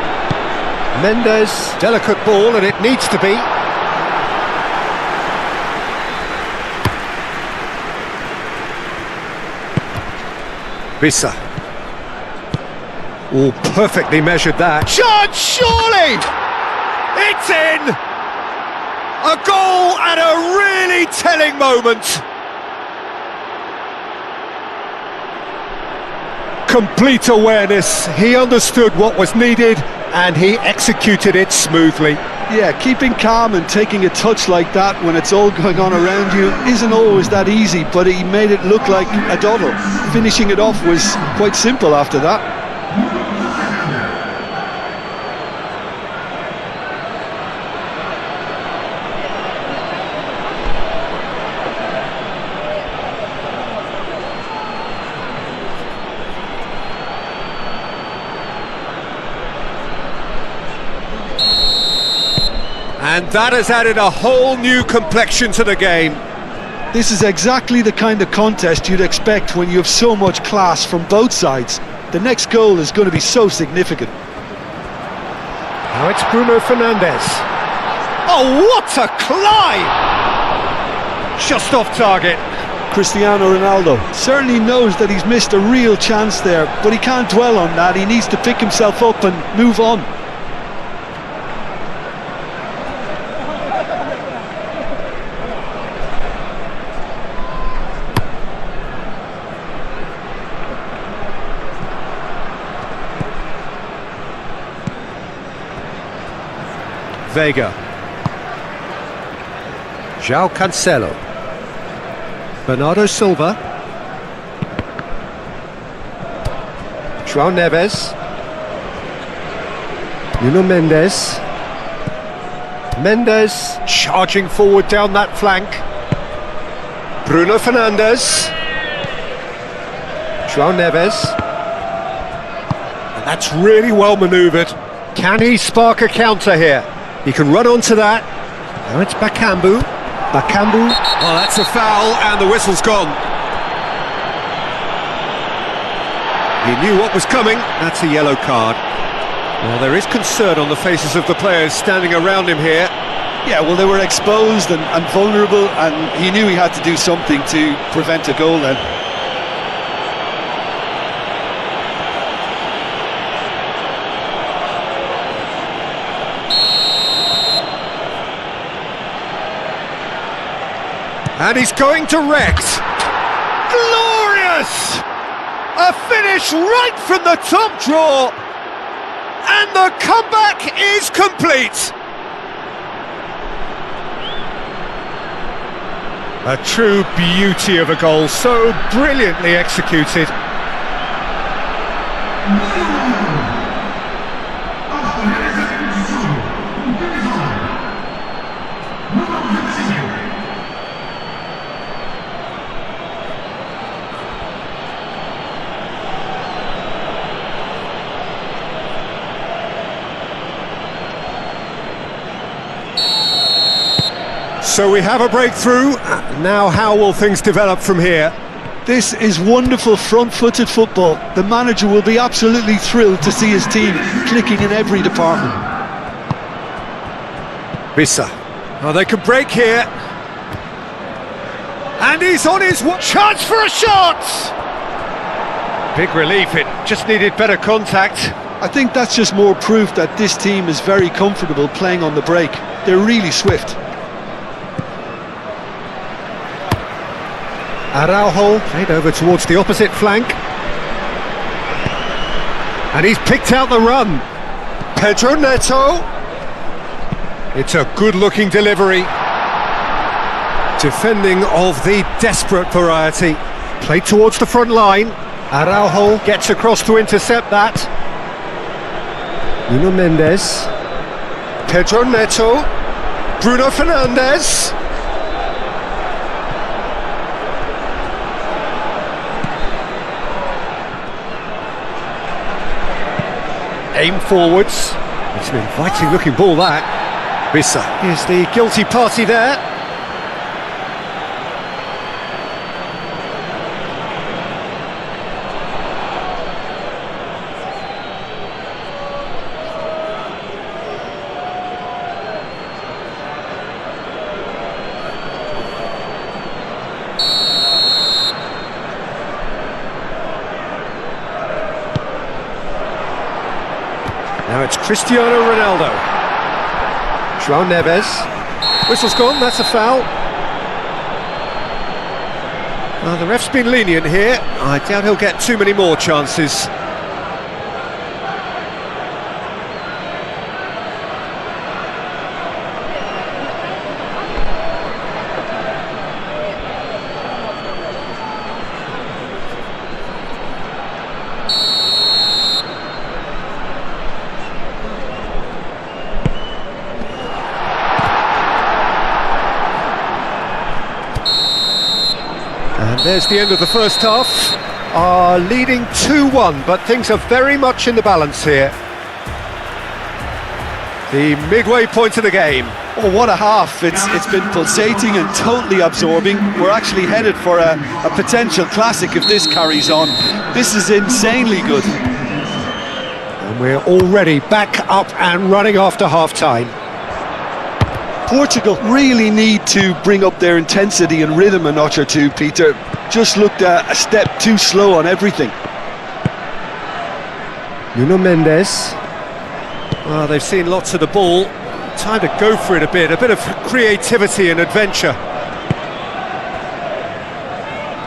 Mendes, delicate ball, and it needs to be. Vissa. Oh, perfectly measured that. Shot, surely! It's in! A goal at a really telling moment. Complete awareness. He understood what was needed and he executed it smoothly. Yeah, keeping calm and taking a touch like that when it's all going on around you isn't always that easy, but he made it look like a doddle. Finishing it off was quite simple after that. And that has added a whole new complexion to the game. This is exactly the kind of contest you'd expect when you have so much class from both sides. The next goal is going to be so significant. Now it's Bruno Fernandes. Oh, what a climb! Just off target. Cristiano Ronaldo. Certainly knows that he's missed a real chance there, but he can't dwell on that. He needs to pick himself up and move on. Vega. João Cancelo. Bernardo Silva. João Neves. Nuno Mendes. Mendes charging forward down that flank. Bruno Fernandes. João Neves. And that's really well manoeuvred. Can he spark a counter here? He can run onto that. Now it's Bakambu. Bakambu. Oh, that's a foul, and the whistle's gone. He knew what was coming. That's a yellow card. Well, there is concern on the faces of the players standing around him here. Yeah, well, they were exposed and vulnerable, and he knew he had to do something to prevent a goal then. And he's going direct. Glorious! A finish right from the top draw. And the comeback is complete. A true beauty of a goal, so brilliantly executed. So we have a breakthrough. Now how will things develop from here? This is wonderful front-footed football. The manager will be absolutely thrilled to see his team clicking in every department. Bisa. Oh, they could break here. And he's on his chance for a shot! Big relief, it just needed better contact. I think that's just more proof that this team is very comfortable playing on the break. They're really swift. Araujo played over towards the opposite flank. And he's picked out the run. Pedro Neto. It's a good-looking delivery. Defending of the desperate variety. Played towards the front line. Araujo gets across to intercept that. Nuno Mendes. Pedro Neto. Bruno Fernandes. Aim forwards. It's an inviting looking ball that. Bisa is the guilty party there. Now it's Cristiano Ronaldo. João Neves. Whistle's gone, that's a foul. The ref's been lenient here. I doubt he'll get too many more chances. And there's the end of the first half. Leading 2-1, but things are very much in the balance here. The midway point of the game. Oh, what a half. It's been pulsating and totally absorbing. We're actually headed for a potential classic if this carries on. This is insanely good. And we're already back up and running after half-time. Portugal really need to bring up their intensity and rhythm a notch or two, Peter. Just looked a step too slow on everything. Nuno Mendes. Well, they've seen lots of the ball. Time to go for it a bit of creativity and adventure.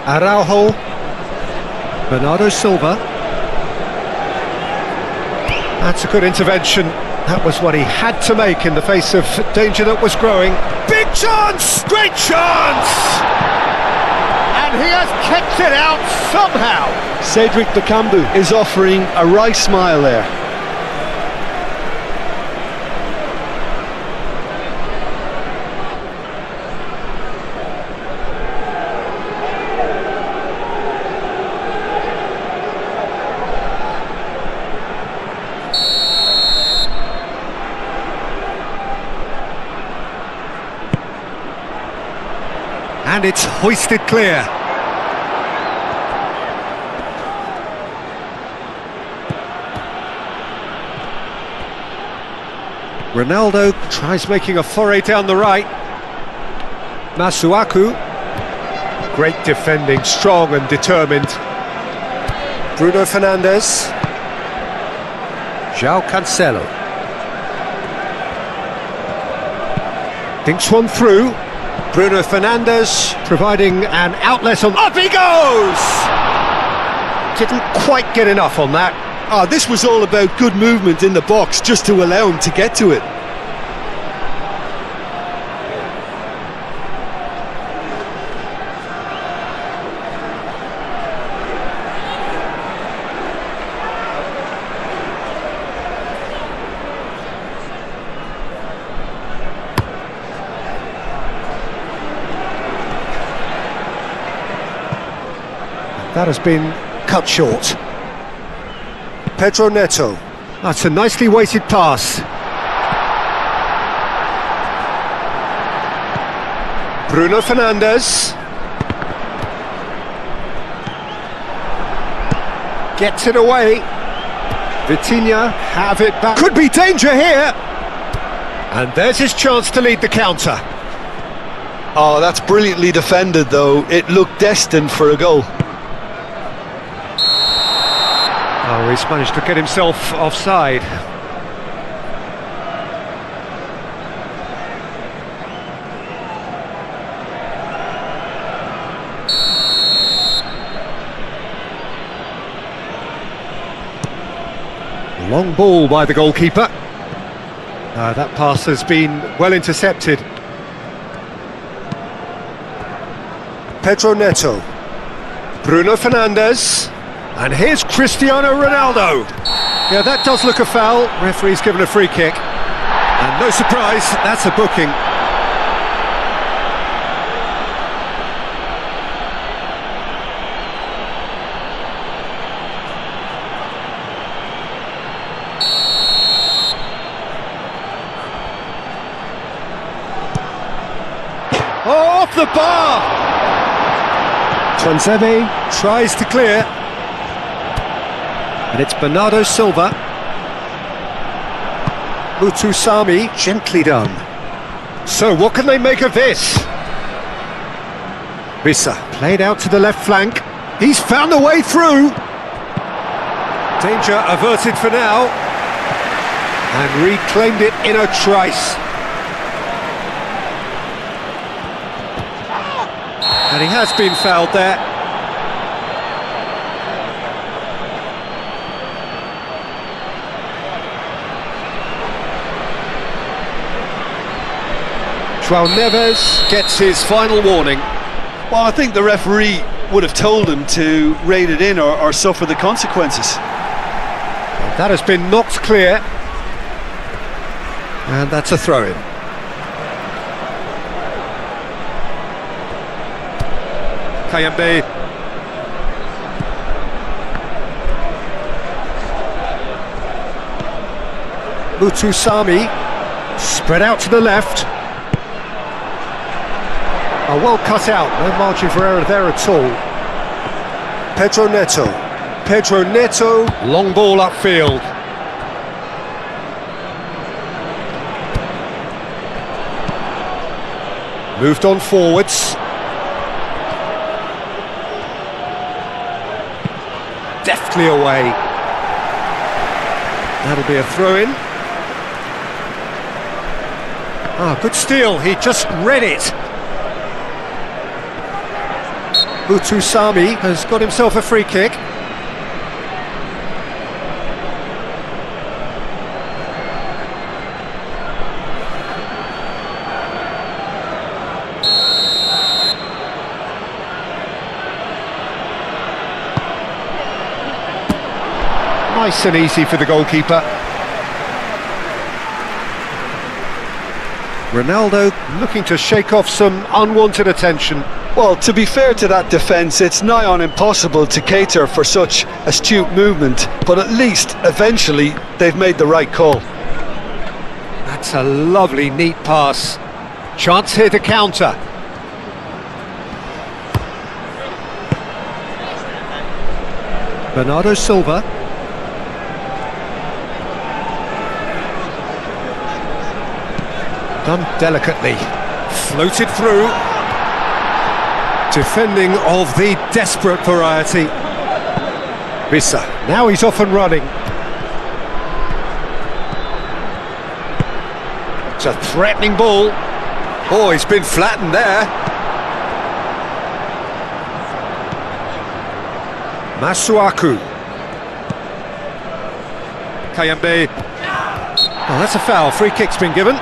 Araujo. Bernardo Silva. That's a good intervention. That was what he had to make in the face of danger that was growing. Big chance! Great chance! And he has kept it out somehow. Cedric Bakambu is offering a wry smile there. And it's hoisted clear. Ronaldo tries making a foray down the right. Masuaku. Great defending, strong and determined. Bruno Fernandes. João Cancelo. Dinks one through. Bruno Fernandes providing an outlet on... Up he goes! Didn't quite get enough on that. This was all about good movement in the box just to allow him to get to it. That has been cut short. Pedro Neto. That's a nicely weighted pass. Bruno Fernandes. Gets it away. Vitinha have it back. Could be danger here. And there's his chance to lead the counter. Oh, that's brilliantly defended, though. It looked destined for a goal. Oh, he's managed to get himself offside. Long ball by the goalkeeper. That pass has been well intercepted. Pedro Neto. Bruno Fernandes. And here's Cristiano Ronaldo. Yeah, that does look a foul. Referee's given a free kick. And no surprise, that's a booking. Oh, off the bar! Tuanzebe tries to clear. And it's Bernardo Silva. Mutusami, gently done. So what can they make of this? Vissa played out to the left flank. He's found a way through. Danger averted for now. And reclaimed it in a trice. And he has been fouled there. João Neves gets his final warning. Well, I think the referee would have told him to rein it in or suffer the consequences. And that has been knocked clear. And that's a throw-in. Kayembe. Mutusami. Spread out to the left. Well cut out, no margin for error there at all. Pedro Neto. Pedro Neto, long ball upfield. Moved on forwards. Deftly away. That'll be a throw-in. Good steal, he just read it. Utusami has got himself a free kick. Nice and easy for the goalkeeper. Ronaldo looking to shake off some unwanted attention. Well, to be fair to that defence, it's nigh on impossible to cater for such astute movement, but at least, eventually, they've made the right call. That's a lovely, neat pass. Chance here to counter. Bernardo Silva. Done delicately. Floated through. Defending of the desperate variety. Rissa. Now he's off and running. It's a threatening ball. Oh, he's been flattened there. Masuaku. Kayembe. Oh, that's a foul. Free kick's been given.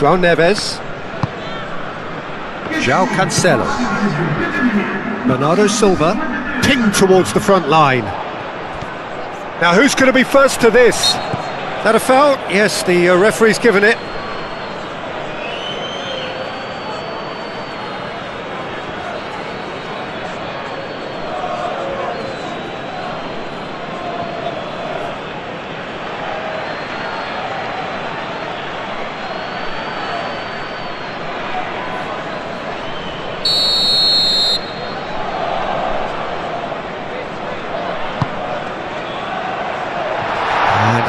João Neves. João Cancelo. Bernardo Silva. Pinged towards the front line. Now who's going to be first to this? Is that a foul? Yes, the referee's given it.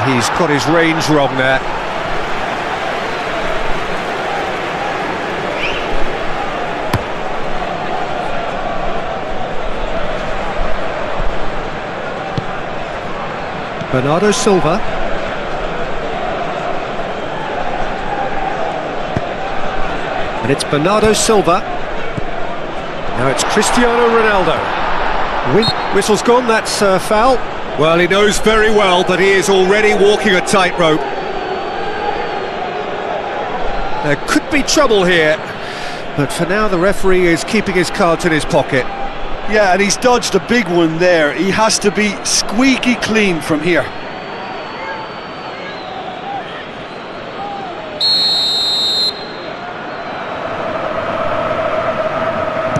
He's got his range wrong there. Bernardo Silva. And it's Bernardo Silva. Now it's Cristiano Ronaldo. Whistle's gone, that's a foul. Well, he knows very well that he is already walking a tightrope. There could be trouble here, but for now the referee is keeping his cards in his pocket. Yeah, and he's dodged a big one there. He has to be squeaky clean from here.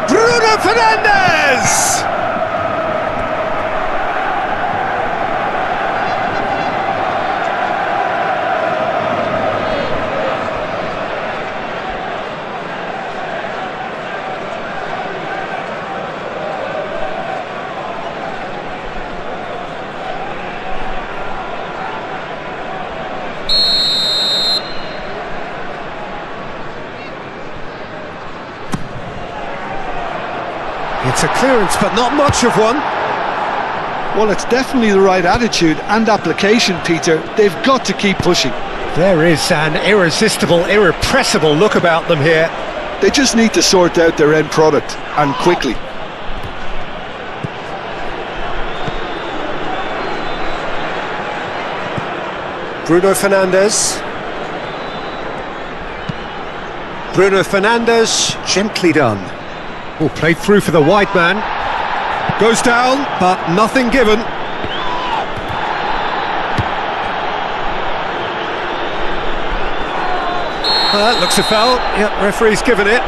Bruno Fernandes! It's a clearance, but not much of one. Well, it's definitely the right attitude and application, Peter. They've got to keep pushing. There is an irresistible, irrepressible look about them here. They just need to sort out their end product, and quickly. Bruno Fernandes. Bruno Fernandes, gently done. Oh, played through for the wide man. Goes down, but nothing given. Looks a foul. Yep, referee's given it.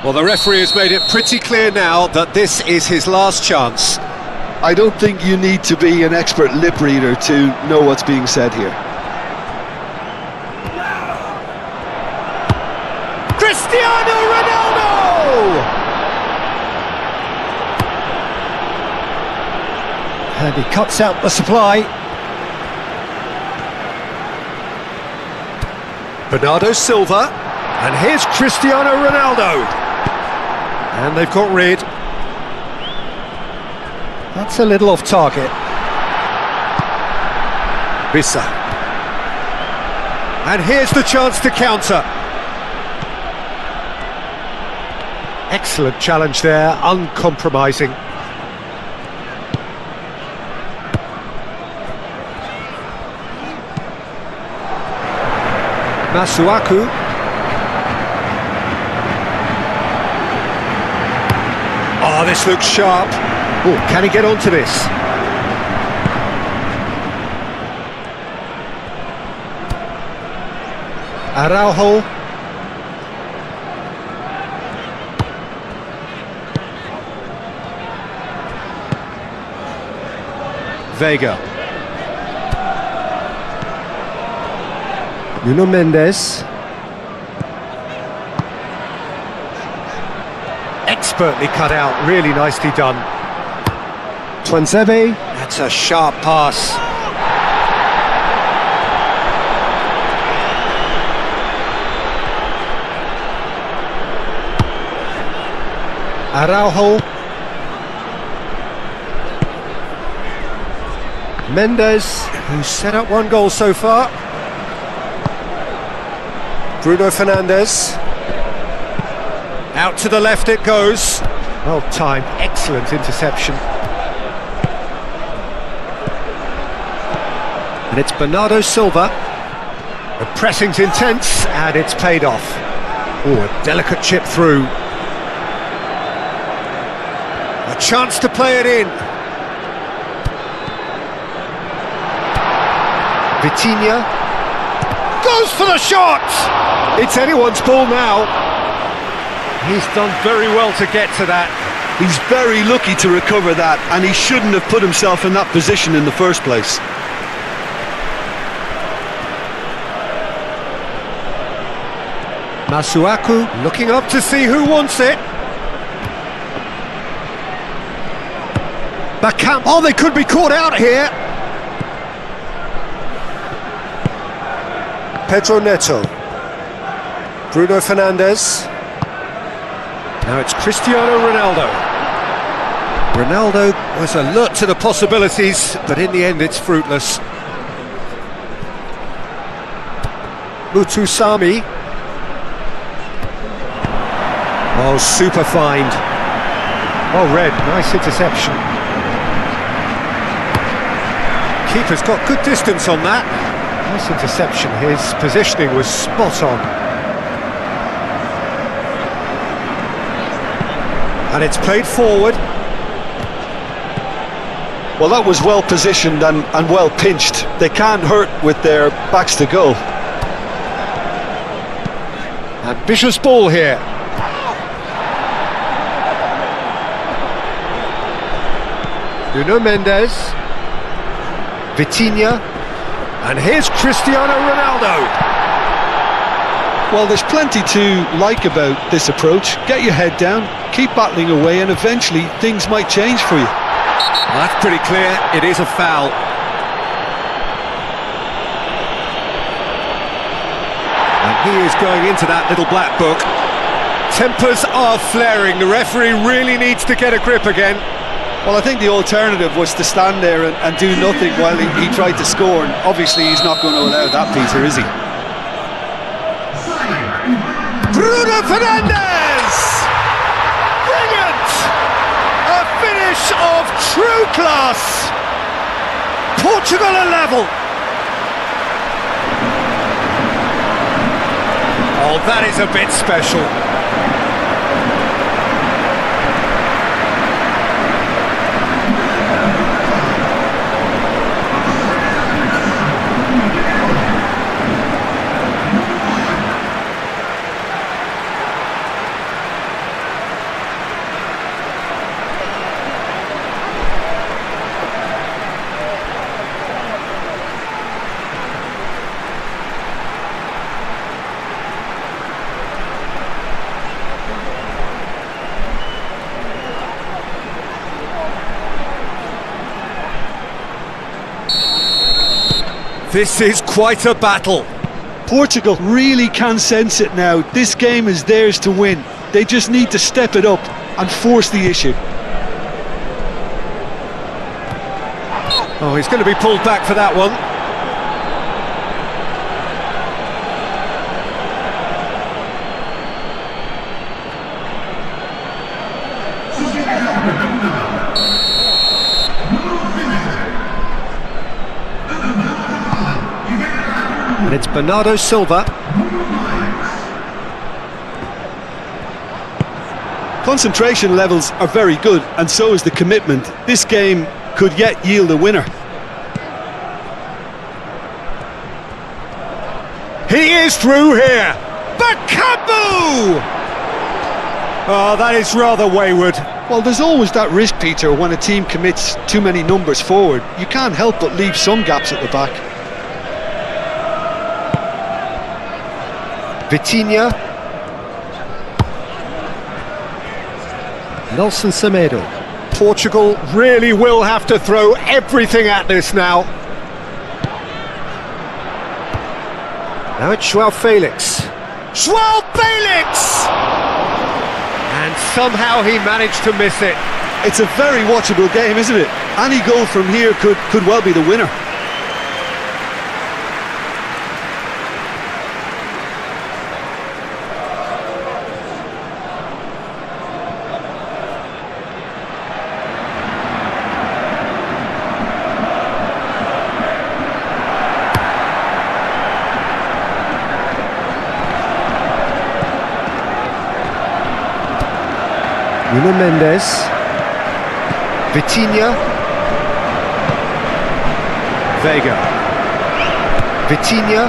Well, the referee has made it pretty clear now that this is his last chance. I don't think you need to be an expert lip reader to know what's being said here. Cristiano Ronaldo! And he cuts out the supply. Bernardo Silva, and here's Cristiano Ronaldo. And they've got rid. That's a little off target. Bissa. And here's the chance to counter. Excellent challenge there, uncompromising. Masuaku. Oh, this looks sharp. Oh, can he get onto this? Araujo. Vega. Nuno Mendes. Expertly cut out, really nicely done. Tuanzebe. That's a sharp pass. Araujo. Mendes, who's set up one goal so far. Bruno Fernandes. Out to the left it goes. well timed, excellent interception. And it's Bernardo Silva. The pressing's intense, and it's paid off. Oh, a delicate chip through. A chance to play it in. Vitinha goes for the shot! It's anyone's ball now. He's done very well to get to that. He's very lucky to recover that, and he shouldn't have put himself in that position in the first place. Masuaku looking up to see who wants it. Bakamp. Oh, they could be caught out here. Pedro Neto. Bruno Fernandes. Now it's Cristiano Ronaldo. Ronaldo was alert to the possibilities, but in the end it's fruitless. Mutusami. Oh, super find. Oh, Red, nice interception. Keeper's got good distance on that. Nice interception, his positioning was spot on. And it's played forward. Well, that was well positioned and well pinched. They can't hurt with their backs to goal. Ambitious ball here. Nuno Mendes. Vitinha. And here's Cristiano Ronaldo. Well, there's plenty to like about this approach. Get your head down, keep battling away, and eventually things might change for you. Well, that's pretty clear. It is a foul. And he is going into that little black book. Tempers are flaring. The referee really needs to get a grip again. Well, I think the alternative was to stand there and do nothing while he tried to score, and obviously he's not going to allow that, Peter, is he? Bruno Fernandes! Brilliant! A finish of true class! Portugal are level! Oh, that is a bit special. This is quite a battle. Portugal really can sense it now. This game is theirs to win. They just need to step it up and force the issue. Oh, he's going to be pulled back for that one. And it's Bernardo Silva. Concentration levels are very good, and so is the commitment. This game could yet yield a winner. He is through here. Bakambu! Oh, that is rather wayward. Well, there's always that risk, Peter, when a team commits too many numbers forward. You can't help but leave some gaps at the back. Vitinha. Nelson Semedo. Portugal really will have to throw everything at this now. Now it's João Felix. João Felix! And somehow he managed to miss it. It's a very watchable game, isn't it? Any goal from here could well be the winner. Nuno Mendes, Vitinha, Vega, Vitinha,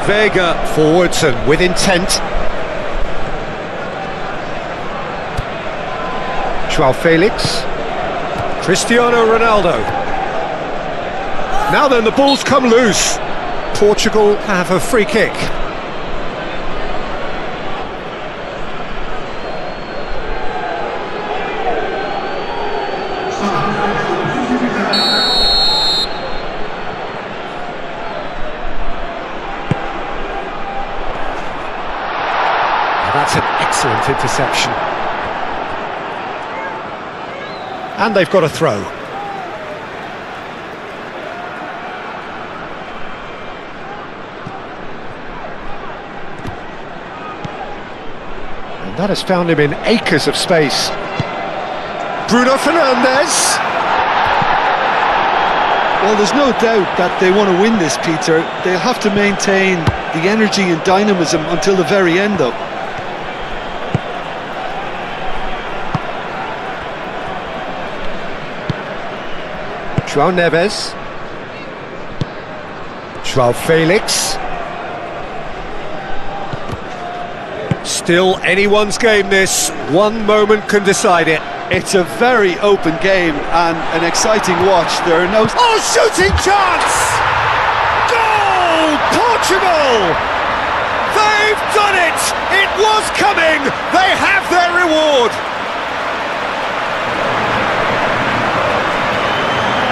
Vega forwards and with intent. João Felix, Cristiano Ronaldo. Now then, the ball's come loose. Portugal have a free kick. That's an excellent interception. And they've got a throw. And that has found him in acres of space. Bruno Fernandes. Well, there's no doubt that they want to win this, Peter. They'll have to maintain the energy and dynamism until the very end, though. João Neves, João Felix. Still anyone's game this, one moment can decide it. It's a very open game and an exciting watch. There are no... Oh, shooting chance! Goal! Portugal! They've done it! It was coming! They have their reward!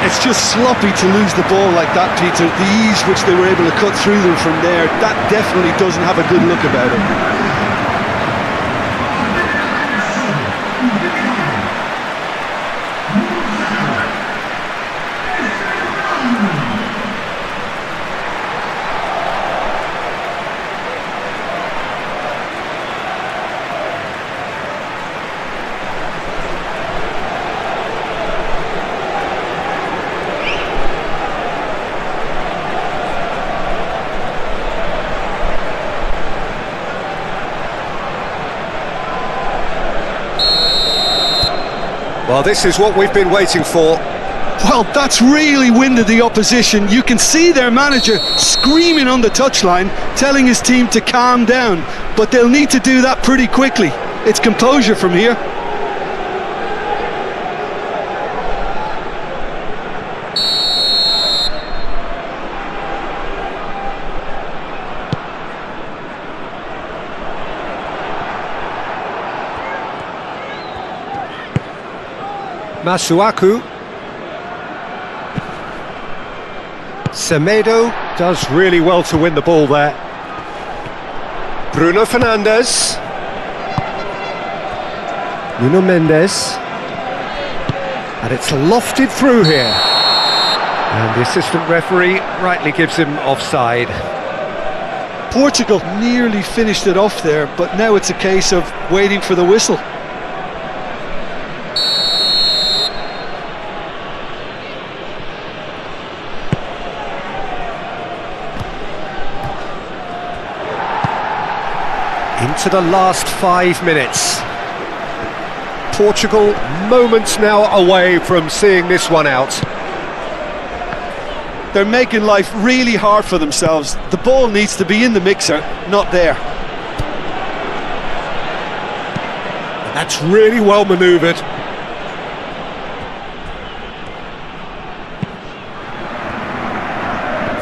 It's just sloppy to lose the ball like that, Peter. The ease which they were able to cut through them from there, that definitely doesn't have a good look about it. Well, this is what we've been waiting for. Well, that's really winded the opposition. You can see their manager screaming on the touchline, telling his team to calm down, but they'll need to do that pretty quickly. It's composure from here. Masuaku. Semedo does really well to win the ball there. Bruno Fernandes. Nuno Mendes. And it's lofted through here. And the assistant referee rightly gives him offside. Portugal nearly finished it off there, but now it's a case of waiting for the whistle. Into the last 5 minutes. Portugal moments now away from seeing this one out. They're making life really hard for themselves. The ball needs to be in the mixer, not there. That's really well manoeuvred.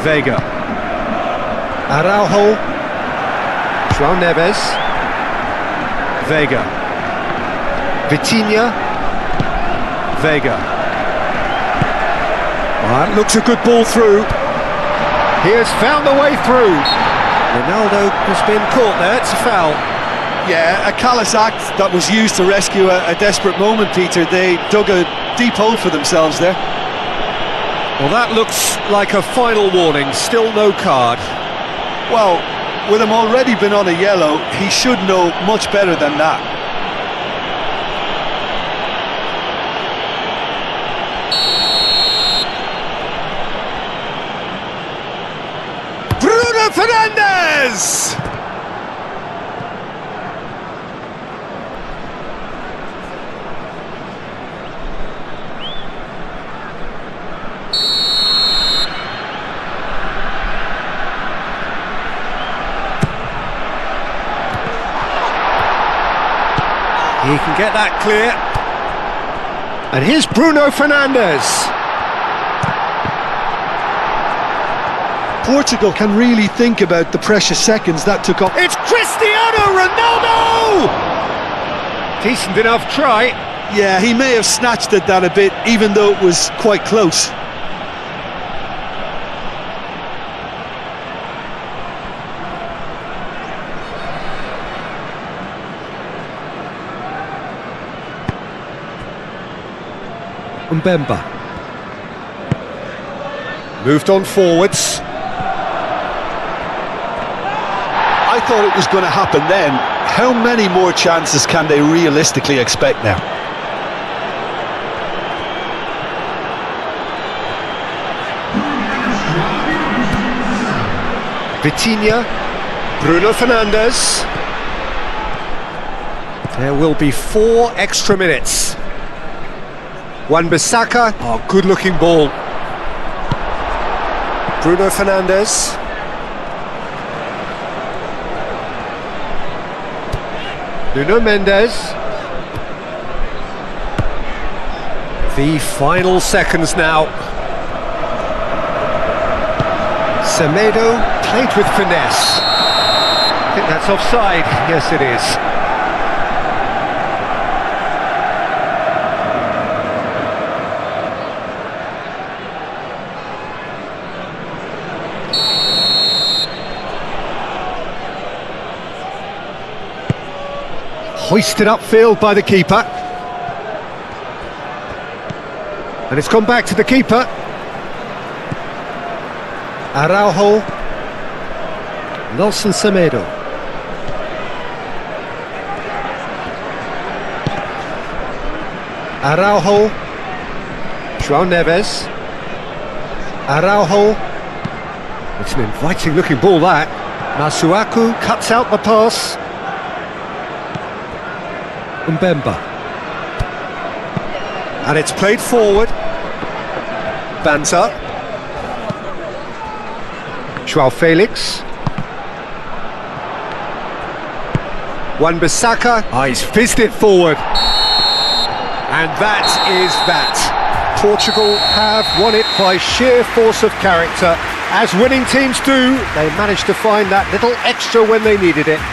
Vega. Araujo. João Neves. Vega. Vitinha. Vega. That looks a good ball through. He has found the way through. Ronaldo has been caught there, it's a foul. Yeah, a callous act that was used to rescue a desperate moment, Peter. They dug a deep hole for themselves there. Well, that looks like a final warning, still no card. Well, with him already been on a yellow, he should know much better than that. Bruno Fernandes! He can get that clear. And here's Bruno Fernandes. Portugal can really think about the precious seconds that took up. It's Cristiano Ronaldo! Decent enough try. Yeah, he may have snatched at that a bit, even though it was quite close. Mbemba. Moved on forwards. I thought it was going to happen then. How many more chances can they realistically expect now? Vitinha. Bruno Fernandes. There will be 4 extra minutes. Wan-Bissaka. Oh, good looking ball. Bruno Fernandes. Nuno Mendes. The final seconds now. Semedo played with finesse. I think that's offside. Yes, it is. Hoisted upfield by the keeper. And it's gone back to the keeper. Araujo. Nelson Semedo. Araujo. João Neves. Araujo. It's an inviting looking ball that. Masuaku cuts out the pass. Mbemba. And it's played forward. Banza. João Felix. Wan-Bissaka. He's fizzed it forward. And that is that. Portugal have won it by sheer force of character. As winning teams do, they managed to find that little extra when they needed it.